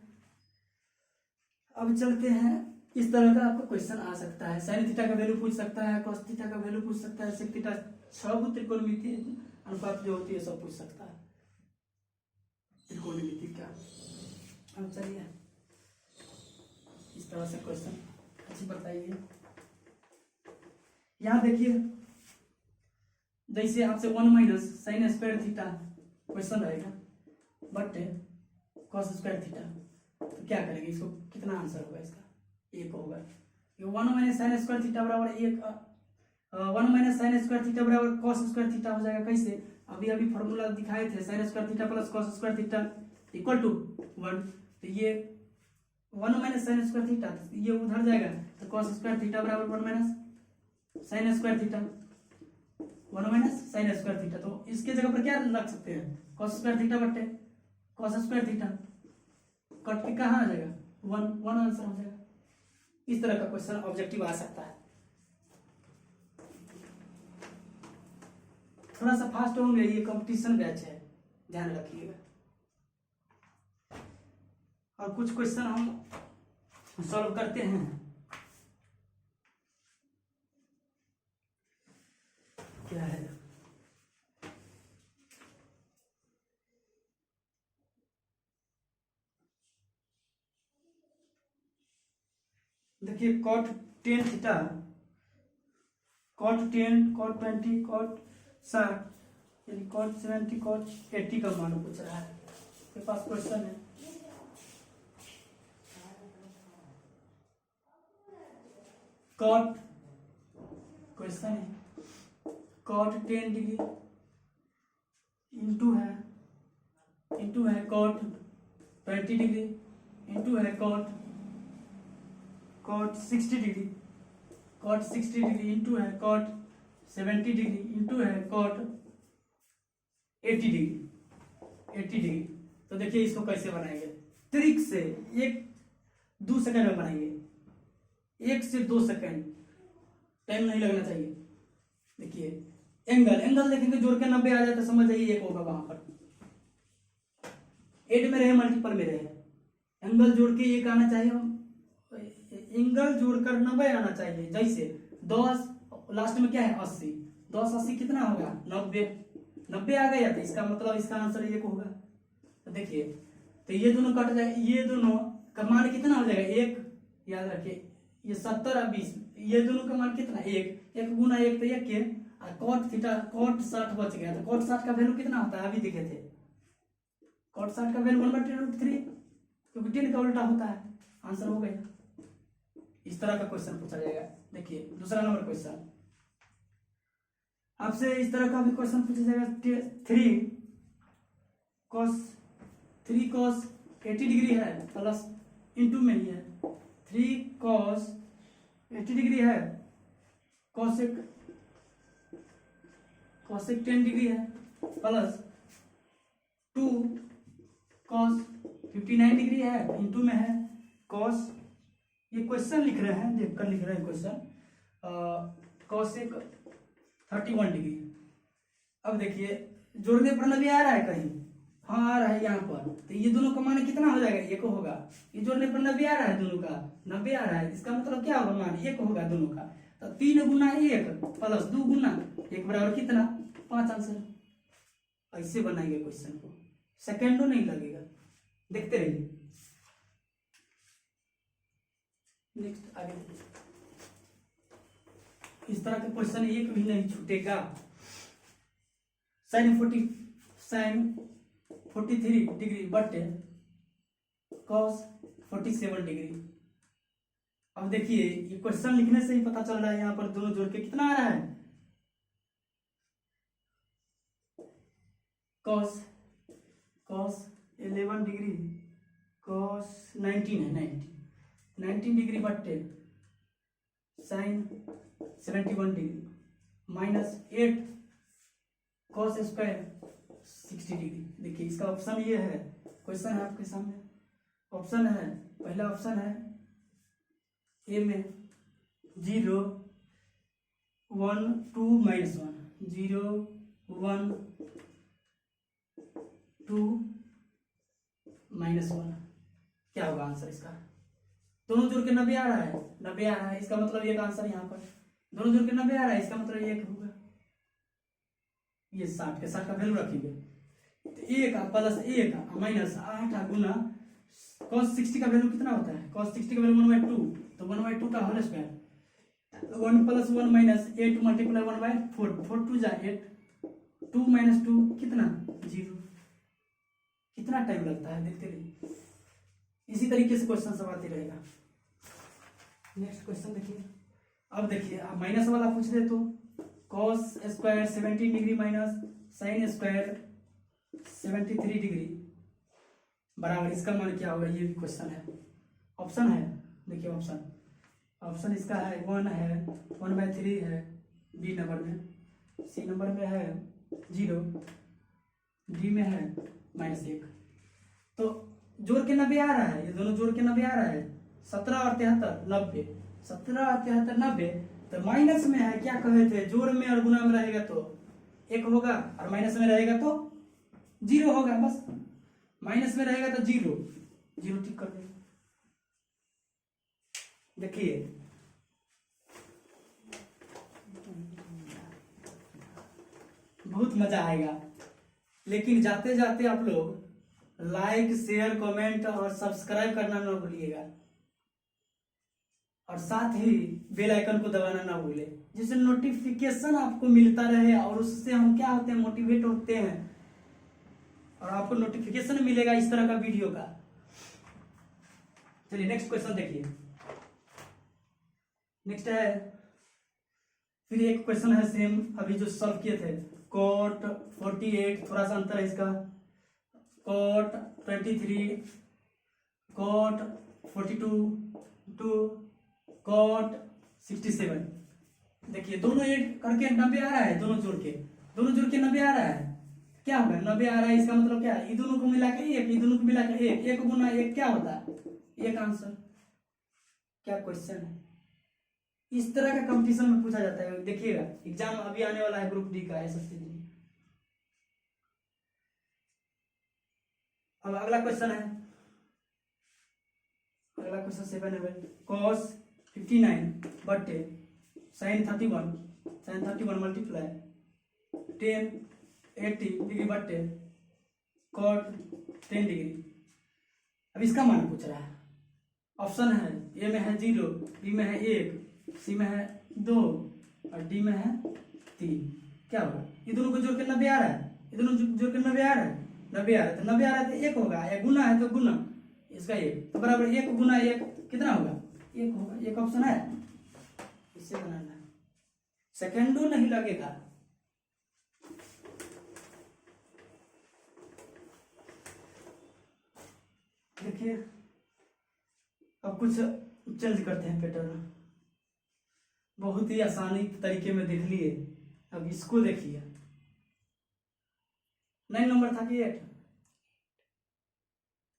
अब चलते हैं, इस तरह का आपको क्वेश्चन आ सकता है, साइन थीटा का वैल्यू पूछ सकता है, कॉस थीटा का वैल्यू पूछ सकता है, सेक थीटा, 6 त्रिकोणमिति अनुपात जो होती है सब पूछ सकता है त्रिकोणमिति का। अब चलिए इस तरह से क्वेश्चन अच्छी बताइए। यहाँ देखिए, जैसे आपसे 1 - साइन स्क्वायर थीटा क्वेश्चन रहेगा बट कॉस स्क्वायर थीटा, तो क्या करेंगे, इसको कितना आंसर होगा, इसका 1 होगा। 1 - साइन स्क्वायर थीटा बराबर 1, 1 - साइन स्क्वायर थीटा बराबर कॉस स्क्वायर थीटा हो जाएगा। कैसे, अभी फॉर्मूला दिखाए थे, sine square theta plus cos square theta equal to 1, तो ये 1 - साइन स्क्वायर थीटा, ये उधर जाएगा, तो कॉस स्क्वायर थीटा बराबर 1 - sine square theta, 1 - sine square theta, तो इसके जगह पर क्या रख सकते हैं, कॉस स्क्वायर थीटा बटे कॉस स्क्वायर थीटा, कट के कहाँ आ जाएगा 1 आंसर हो जाएगा। इस तरह का क्वेश्चन ऑब्जेक्टिव आ सकता है। थोड़ा सा फास्ट होंगे, ये कंपटीशन बैच है, ध्यान रखिएगा। और कुछ क्वेश्चन हम सॉल्व करते हैं। क्या है, देखिए cot 10 theta, cot 10, cot 20, cot 60, यानी कॉट 70, कॉट 80 का मान पूछ रहा है, आपके पास क्वेश्चन है। कॉट क्वेश्चन है, कॉट 10 डिग्री इंटू है कॉट 20 डिग्री इंटू है cot 60 degree, cot 60 degree into है कॉट 70 डिग्री इंटू है कॉट 80 डिग्री। तो देखिए इसको कैसे बनाएंगे, ट्रिक से 1-2 सेकंड में बनाएंगे, 1 से 2 सेकंड, टाइम नहीं लगना चाहिए। देखिए एंगल देखेंगे, जोड़ के 90 आ जाए तो समझ जाइए 1 होगा, वहां पर एड में रहे मल्टीपल में रहे, एंगल जोड़ के 1 आना चाहिए, एंगल जोड़कर 90 आना चाहिए। जैसे 10 लास्ट में क्या है 80, 10 80 कितना होगा 90 आ गया, तो इसका मतलब इसका आंसर 1 होगा। तो देखिए, तो ये दोनों कट जाए, ये दोनों का मान कितना हो जाएगा 1, याद रखिए ये 70 और 20, ये दोनों का मान कितना 1 गुना 1 तो 1 के, और कॉट थीटा कॉट 60 बच गया, तो कॉट 60 का वैल्यू कितना होता है, अभी देखे थे, कॉट 60 का वैल्यू 1/√3, क्योंकि 10 का उल्टा होता है, आंसर हो गया। इस तरह का क्वेश्चन पूछा जाएगा। देखिए दूसरा नंबर क्वेश्चन, आपसे इस तरह का भी क्वेश्चन पूछा जाएगा, 3 cos 80 डिग्री है प्लस इंटू में ही है, 3 cos 80 डिग्री है, cosec 10 डिग्री है प्लस 2 cos 59 डिग्री है, इंटू में है cos, ये क्वेश्चन लिख रहे हैं, देखकर लिख रहे हैं क्वेश्चन, cosec 31 डिग्री। अब देखिए जोड़ने पर 90 आ रहा है कहीं, हाँ आ रहा है यहाँ पर, तो ये दोनों का मान कितना हो जाएगा 1 होगा, ये जोड़ने पर 90 आ रहा है, दोनों का 90 आ रहा है, इसका मतलब क्या होगा मान 1 होगा दोनों का, तो 3 गुना 1 प्लस 2 गुना 1 बराबर कितना 5 आंसर। ऐसे बनाएंगे क्वेश्चन को, सेकेंडों नहीं लगेगा, देखते रहिए। नेक्स्ट आगे देखिए, इस तरह का क्वेश्चन एक भी नहीं छूटेगा। Sine 43 degree but cos 47 degree. अब देखिए ये क्वेश्चन लिखने से ही पता चल रहा है यहाँ पर दोनों जोड़ के कितना आ रहा है। कॉस 11 डिग्री कॉस 19 है, 19 डिग्री बट्टे sine 71 degree minus 8 cos square 60 degree. देखिए इसका ऑप्शन ये है, क्वेश्चन है आपके सामने, ऑप्शन है, पहला ऑप्शन है ए में 0 1 2 -1 0 1 2 -1। क्या होगा आंसर इसका? दोनों जोड़ के 90 आ रहा है, 90 आ रहा है, इसका मतलब एक आंसर यहाँ पर दोनों जोड़ के 90 आ रहा है, इसका मतलब एक होगा। ये 60 के 60 का वैल्यू रखेंगे तो 1 प्लस 1 माइनस 8 गुना cos 60 का वैल्यू कितना होता है? cos 60 का वैल्यू 1/2, तो 1/2 का होल स्क्वायर 1 + 1 - 8 मल्टीप्लाई 1/4 4 2 जा 8 2 - 2 कितना 0। कितना टाइम लगता है देखते रहिए, इसी तरीके से क्वेश्चन सब आते रहेगा। नेक्स्ट क्वेश्चन देखिए, अब देखिए आप माइनस वाला पूछ दे तो cos square 17 degree minus sine square 73 degree बराबर इसका मान क्या होगा? ये भी क्वेश्चन है, ऑप्शन है, देखिए ऑप्शन इसका है 1 है 1/3 है बी नंबर में, सी नंबर में है 0, डी में है -1। तो जोड़ के 90 आ रहा है, ये दोनों जोड़ के 90 आ रहा है, 17 और 73 90, 17 और 73 90। तो माइनस में है, क्या कहे थे, जोड़ में और गुना में रहेगा तो 1 होगा और माइनस में रहेगा तो 0 होगा। बस माइनस में रहेगा तो 0 टिक कर देंगे। देखिए बहुत मजा आएगा, लेकिन जाते जाते आप लोग लाइक शेयर कमेंट और सब्सक्राइब करना ना भूलिएगा, और साथ ही बेल आइकन को दबाना ना भूले, जिससे नोटिफिकेशन आपको मिलता रहे और उससे हम क्या होते हैं, मोटिवेट होते हैं और आपको नोटिफिकेशन मिलेगा इस तरह का वीडियो का। चलिए नेक्स्ट क्वेश्चन देखिए, नेक्स्ट है फिर एक क्वेश्चन है सेम अभी जो सॉल्व किए थे, cot 48, थोड़ा सा अंतर है इसका, cot 23 cot 42 2 cot 67। देखिए दोनों ऐड करके 90 आ रहा है, दोनों जोड़ के 90 आ रहा है। क्या होगा 90 आ रहा है, इसका मतलब क्या है, ये दोनों को मिला के 1, ये दोनों को मिला के 1, 1 गुना 1 क्या होता है, 1 आंसर। क्या क्वेश्चन है, इस तरह का कंपटीशन में पूछा जाता है। देखिएगा एग्जाम अभी आने वाला है ग्रुप डी का SSC। अब अगला क्वेश्चन है, अगला क्वेश्चन 7 है, cos 59 बटे sin 31 मल्टीप्लाई 10 80 डिग्री बटे cot 10 डिग्री। अब इसका मान पूछ रहा है, ऑप्शन है ए में है 0, बी में है 1, सी में है 2 और डी में है 3। क्या होगा, ये दोनों को जोड़ के 90 आ रहा है, ये दोनों जोड़ के 90 आ रहा है, 90 आ रहा है तो 90 आ रहा है तो 1 होगा, या गुना है तो गुना इसका 1, तो बराबर 1 गुना 1 कितना होगा, 1 होगा। एक ऑप्शन है, इससे बनाना है, सेकेंडो नहीं लगेगा। देखिए अब कुछ चेंज करते हैं पैटर्न, बहुत ही आसानी तरीके में देख लिए। अब इसको देखिए 9 नंबर था कि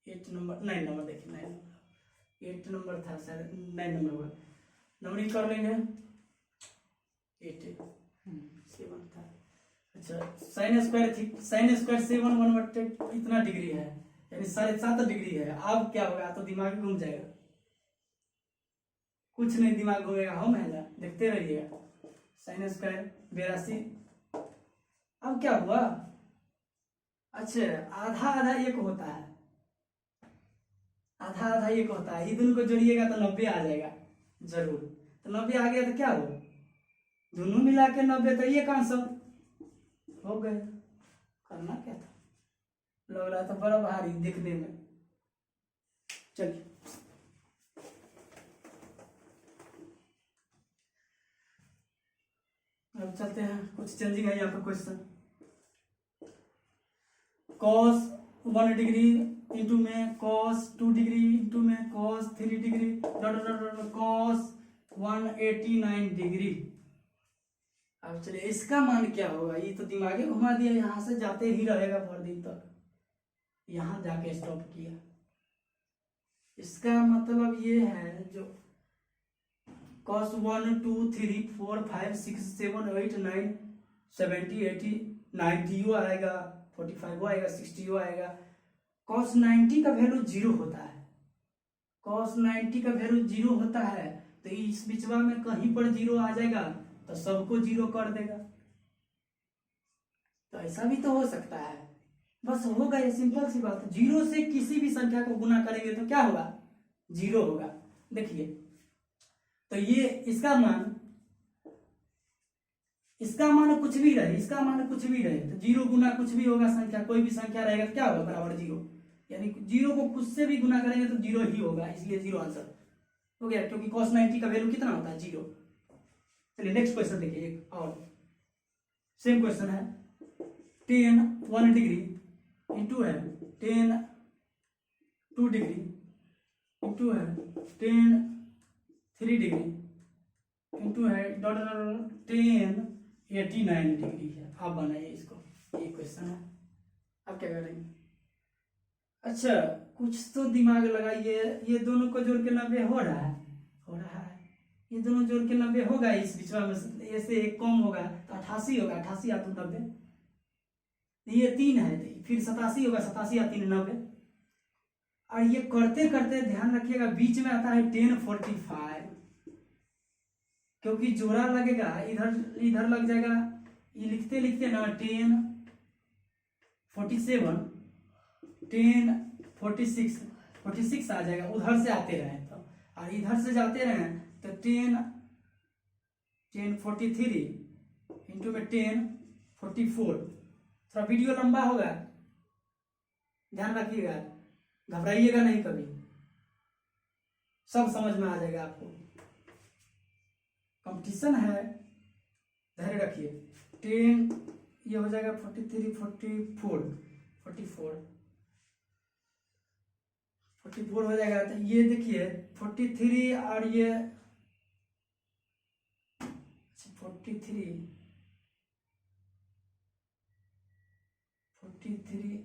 8 नंबर, 9 नंबर देखिए, 9 नंबर 8 नंबर था शायद, 9 नंबर हुआ, नंबरिंग कर लेंगे 8 7 था। अच्छा साइन स्क्वायर 7 1/8 इतना डिग्री है, यानी 7.5 डिग्री है। अब क्या होगा, तो दिमाग घूम जाएगा, कुछ नहीं दिमाग घूमेगा, हम है ना, देखते रहिएगा। साइन स्क्वायर 82, अब क्या हुआ, अच्छा आधा आधा 1 होता है, आधा आधा 1 होता है, ये दोनों को जोड़िएगा तो 90 आ जाएगा, जरूर। तो 90 आ गया तो क्या हो, दोनों मिला के 90, तो ये आंसर हो गए। करना क्या था, लग रहा था बड़ा भारी दिखने में। चलिए अब चलते हैं, कुछ चेंजिंग है यहाँ पर क्वेश्चन। cos 1 डिग्री इंटू में cos 2 डिग्री इंटू में cos 3 डिग्री cos 189 डिग्री। अब चलिए इसका मान क्या होगा, ये तो दिमागे घुमा दिया, यहाँ से जाते ही रहेगा भर दिन तक, यहाँ जाके स्टॉप किया। इसका मतलब ये है जो cos 1 2 3 4 5 6 7 8 9 70 80 90 आएगा, 45 आएगा, 60 आएगा। cos 90 का वैल्यू 0 होता है, cos 90 का वैल्यू 0 होता है, तो इस बिचवा में कहीं पर 0 आ जाएगा तो सबको 0 कर देगा। तो ऐसा भी तो हो सकता है, बस होगा ये सिंपल सी बात। 0 से किसी भी संख्या को गुना करेंगे तो क्या होगा, 0 होगा। देखिए तो ये इसका मान कुछ भी रहे, इसका मान कुछ भी रहे, तो 0 गुना कुछ भी होगा संख्या, कोई भी संख्या रहेगा तो क्या होगा, बराबर 0। यानी 0 को कुछ से भी गुना करेंगे तो 0 ही होगा, इसलिए 0 आंसर हो गया, क्योंकि cos 90 का वैल्यू कितना होता है, 0। चलिए नेक्स्ट क्वेश्चन देखिए, एक और सेम क्वेश्चन है। tan 1 डिग्री इंटू है tan 2 डिग्री इंटू है tan 3 डिग्री इंटू है tan 89 डिग्री है। आप बनाइए इसको, ये क्वेश्चन है। आप क्या करेंगे, अच्छा कुछ तो दिमाग लगाइए। ये दोनों को जोड़ के 90 हो रहा है, ये दोनों जोड़ के 90 होगा, इस बीच में ऐसे एक कम होगा तो 88 होगा, 88 या 90, ये 3 है तो फिर 87 होगा, 87 या 3 90। और ये करते करते ध्यान रखिएगा बीच में आता है 1045, क्योंकि जोड़ा लगेगा, इधर लग जाएगा, ये लिखते लिखते ना 1047 1046 आ जाएगा, उधर से आते रहे तो, और इधर से जाते रहे तो 1043 इंटू में 1044। थोड़ा वीडियो लंबा होगा, ध्यान रखिएगा, घबराइएगा नहीं कभी, सब समझ में आ जाएगा आपको। कंपटीशन है, धैर्य रखिए। 10 ये हो जाएगा 43 44 हो जाएगा। तो ये देखिए 43 और ये 43,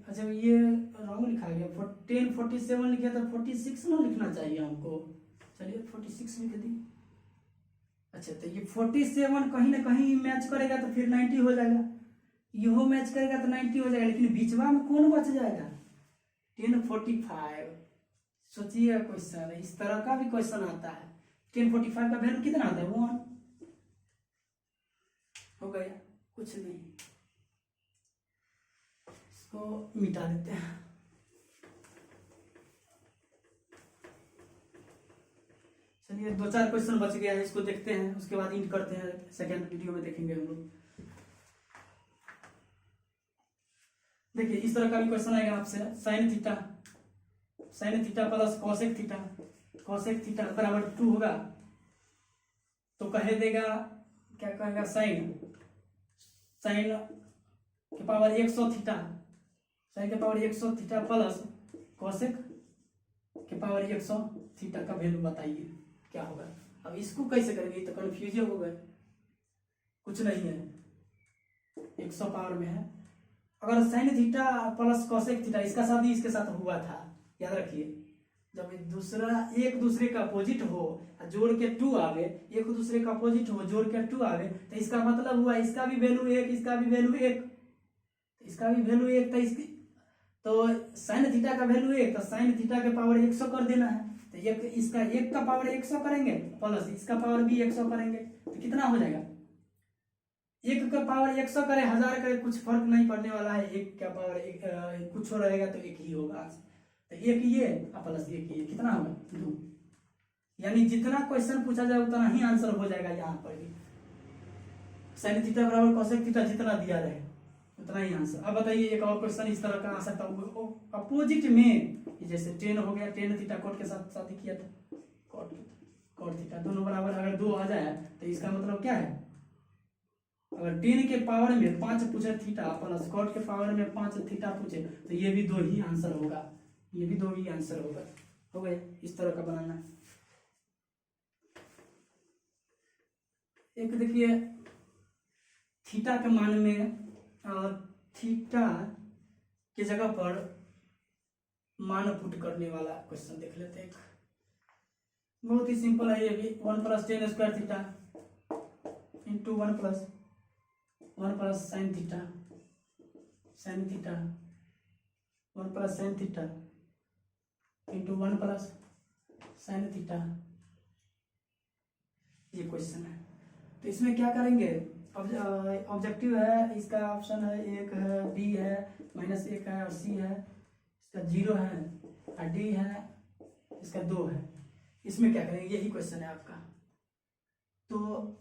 अच्छा ये रॉन्ग लिखा गया, 1047 लिखा था, 46 ना लिखना चाहिए हमको। चलिए 46 लिख दी। अच्छा तो ये 47 कहीं ना कहीं मैच करेगा तो फिर 90 हो जाएगा, यहो मैच करेगा तो 90 हो जाएगा, लेकिन बीचवा में कौन बच जाएगा, 1045। सोचिए क्वेश्चन, इस तरह का भी क्वेश्चन आता है। 1045 का वैल्यू कितना आता है, 1 हो गया, कुछ नहीं, इसको मिटा देते हैं। चलिए 2-4 क्वेश्चन बच गया है, इसको देखते हैं, उसके बाद इंड करते हैं, सेकेंड वीडियो में देखेंगे हम लोग। देखिए इस तरह का भी क्वेश्चन आएगा आपसे, sine theta plus cosec theta बराबर 2 होगा, तो कहे देगा, क्या कहेगा, साइन के पावर 100 थीटा, साइन के पावर 100 थीटा प्लस कॉसेक के पावर 100 थीटा का वैल्यू बताइए क्या होगा। अब इसको कैसे करेंगे, तो कंफ्यूज हो गए, कुछ नहीं है, 100 पावर में है। अगर sine theta plus cosec theta, इसका शादी इसके साथ हुआ था, याद रखिए, जब एक दूसरे का अपोजिट हो जोड़ के 2 आवे, एक दूसरे का अपोजिट हो जोड़ के 2 आवे, तो इसका मतलब हुआ इसका भी वैल्यू 1, इसका भी वैल्यू 1, इसका भी वैल्यू 1, तो इसकी तो साइन थीटा का वैल्यू 1, तो साइन थीटा के पावर 100 कर देना है, तो इसका 1 का पावर 100 करेंगे प्लस इसका पावर भी 100 करेंगे, तो कितना हो जाएगा, 1 का पावर 100 करे 1000 करे कुछ फर्क नहीं पड़ने वाला है, 1 का पावर कुछ हो रहेगा तो 1 ही होगा, तो 1 ये प्लस 1 ये कितना होगा 2। यानी जितना क्वेश्चन पूछा जाए उतना ही आंसर हो जाएगा यहाँ पर भी। साइन थीटा बराबर कोसेक थीटा जितना दिया रहे उतना ही आंसर। अब बताइए एक और क्वेश्चन इस तरह का आ सकता है अपोजिट में, जैसे टेन हो गया, टेन थीटा कोट के साथ शादी किया था, कोट थीटा दोनों बराबर अगर 2 आ जाए तो इसका मतलब क्या है, अगर 10 के पावर में 5 पूछे थीटा प्लस कोट के पावर में 5 थीटा पूछे तो ये भी 2 ही आंसर होगा, ये भी 2 ही आंसर होगा। हो गए, इस तरह का बनाना है। एक देखिए थीटा के मान में थीटा की जगह पर मान पुट करने वाला क्वेश्चन देख लेते हैं। बहुत ही सिंपल है ये भी, 1 + 10 square theta into 1 + sine theta 1 + sine theta into 1 + sine theta, ये क्वेश्चन है। तो इसमें क्या करेंगे, ऑब्जेक्टिव है, इसका ऑप्शन है 1 है, बी है, -1 है और सी है, इसका 0 है और डी है, इसका 2 है। इसमें क्या करेंगे, यही क्वेश्चन है आपका। तो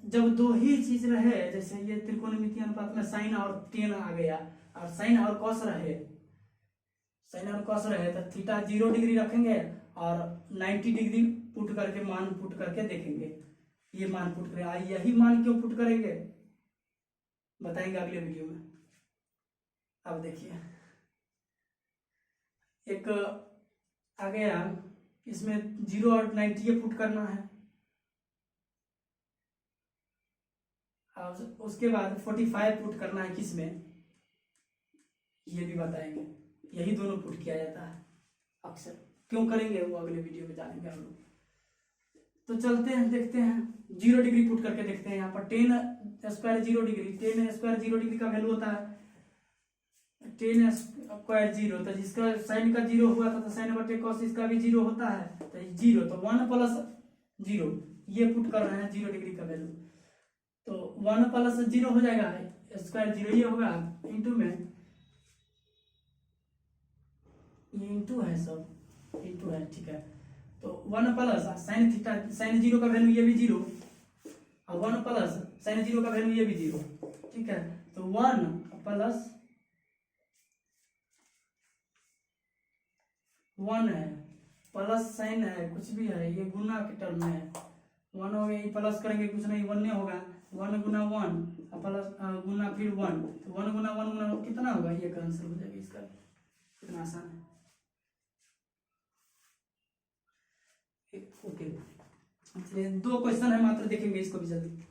जब 2 ही चीज रहे, जैसे ये त्रिकोणमितीय अनुपात में साइन और टेन आ गया और साइन और कॉस रहे, तो थीटा 0 डिग्री रखेंगे और 90 डिग्री पुट करके मान पुट करके देखेंगे, ये मान पुट करें। यही मान क्यों पुट करेंगे बताएंगे अगले वीडियो में। अब देखिए एक आ गया, इसमें 0 और 90 ये पुट करना है, और उसके बाद 45 पुट करना है, किसमें ये भी बताएंगे। यही दोनों पुट किया जाता है अक्सर, क्यों करेंगे वो अगले वीडियो में जानेंगे हम लोग। तो चलते हैं, देखते हैं 0 डिग्री पुट करके देखते हैं। यहाँ पर 10 स्क्वायर 0 डिग्री, 10 स्क्वायर 0 डिग्री का वैल्यू होता है 10 स्क्वायर 0, तो जिसका साइन का 0 हुआ था तो साइन बटे कॉस इसका भी 0 होता है, तो 0, तो 1 + 0 ये पुट कर रहे हैं 0 डिग्री का वैल्यू, तो 1 + 0 हो जाएगा, स्क्वायर 0 ये होगा, इंटू में ये इंटू है, सब इंटू है, ठीक है। तो 1 + साइन थीटा, साइन 0 का वैल्यू ये भी 0 और 1 + साइन 0 का वैल्यू ये भी 0, ठीक है। तो 1 + 1 है प्लस साइन है, कुछ भी है, ये गुना के टर्म में है, 1 हो गया, ये प्लस करेंगे कुछ नहीं, 1 होगा, 1 × 1 प्लस गुना फिर 1, तो 1 × 1 कितना होगा, ये का आंसर हो जाएगा इसका। कितना आसान है। ओके, चलिए 2 क्वेश्चन है मात्र, देखेंगे इसको भी जल्दी।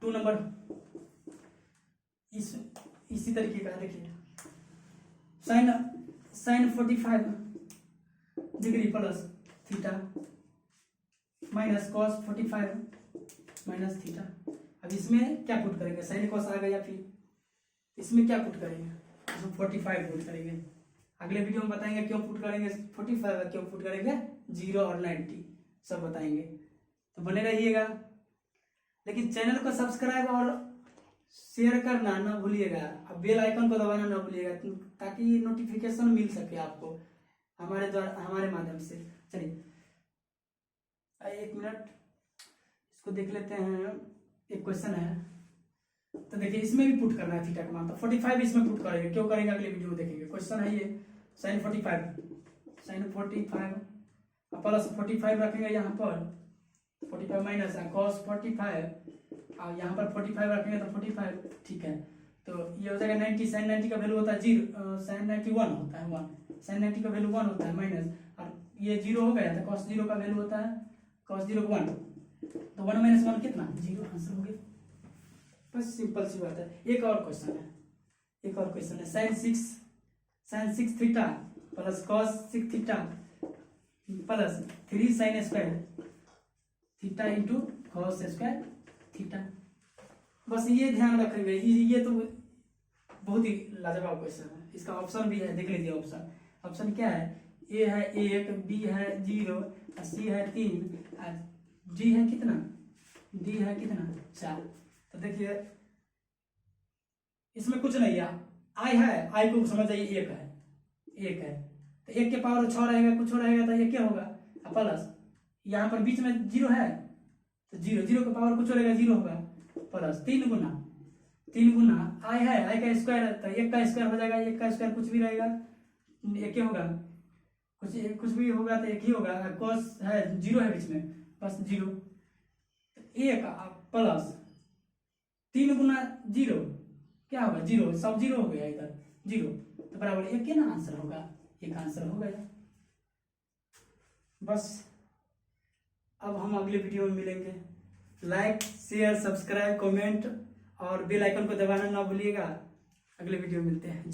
2 नंबर इसी तरीके का देखिए, sine 45 degree plus theta minus cos 45 minus theta. अब इसमें क्या पुट करेंगे, साइन कॉस आ गया, फिर इसमें क्या पुट करेंगे, इसमें 45 पुट करेंगे। अगले वीडियो में बताएंगे क्यों पुट करेंगे 45, क्यों पुट करेंगे 0 और 90, सब बताएंगे। तो बने रहिएगा, लेकिन चैनल को सब्सक्राइब और शेयर करना ना भूलिएगा, अब बेल आइकन को दबाना ना भूलिएगा, ताकि नोटिफिकेशन मिल सके आपको हमारे द्वारा, हमारे माध्यम से। चलिए 1 मिनट इसको देख लेते हैं। एक क्वेश्चन है, तो देखिए इसमें भी पुट करना है थीटा का मान, तो 45 इसमें पुट करेंगे, क्यों करेंगे अगले वीडियो में देखेंगे। क्वेश्चन है ये, साइन 45 प्लस 45 रखेंगे यहाँ पर, 45 माइनस कॉस 45 और यहाँ पर 45 रखेंगे तो 45, ठीक है। तो ये हो जाएगा 90, साइन 90 का वैल्यू होता है 0, साइन 90 1 होता है, 1 साइन 90 का वैल्यू 1 होता है, माइनस और ये 0 हो गया, तो कॉस 0 का वैल्यू होता है, कॉस 0 1, तो 1 - 1 कितना 0, आंसर हो गया। बस सिंपल सी बात है। एक और क्वेश्चन है, sine 6 theta plus cos 6 theta plus 3 sine square theta into cos square theta. बस ये ध्यान रखेंगे, ये तो बहुत ही लाजवाब क्वेश्चन है। इसका ऑप्शन भी है, देख लीजिए ऑप्शन क्या है, ए है 1, बी है 0, सी है 3, डी है कितना, 4। तो देखिए इसमें कुछ नहीं है, आई को समझ जाइए 1 है, तो 1 के पावर 6 रहेगा, कुछ और रहेगा तो ये क्या होगा प्लस, यहाँ पर बीच में 0 है तो 0, 0 का पावर कुछ रहेगा 0 होगा प्लस 3 गुना आई है, आई का स्क्वायर है तो 1 का स्क्वायर हो जाएगा, 1 का स्क्वायर कुछ भी रहेगा, एक ही होगा, कुछ भी होगा तो एक ही होगा, कॉस है 0 है बीच में बस 0, 1 प्लस 3 गुना 0 क्या होगा 0, सब 0 हो गया इधर 0 तो बराबर 1 के ना आंसर होगा, एक आंसर हो गया बस। अब हम अगले वीडियो में मिलेंगे। लाइक शेयर सब्सक्राइब कमेंट और बेल आइकन को दबाना ना भूलिएगा। अगले वीडियो में मिलते हैं।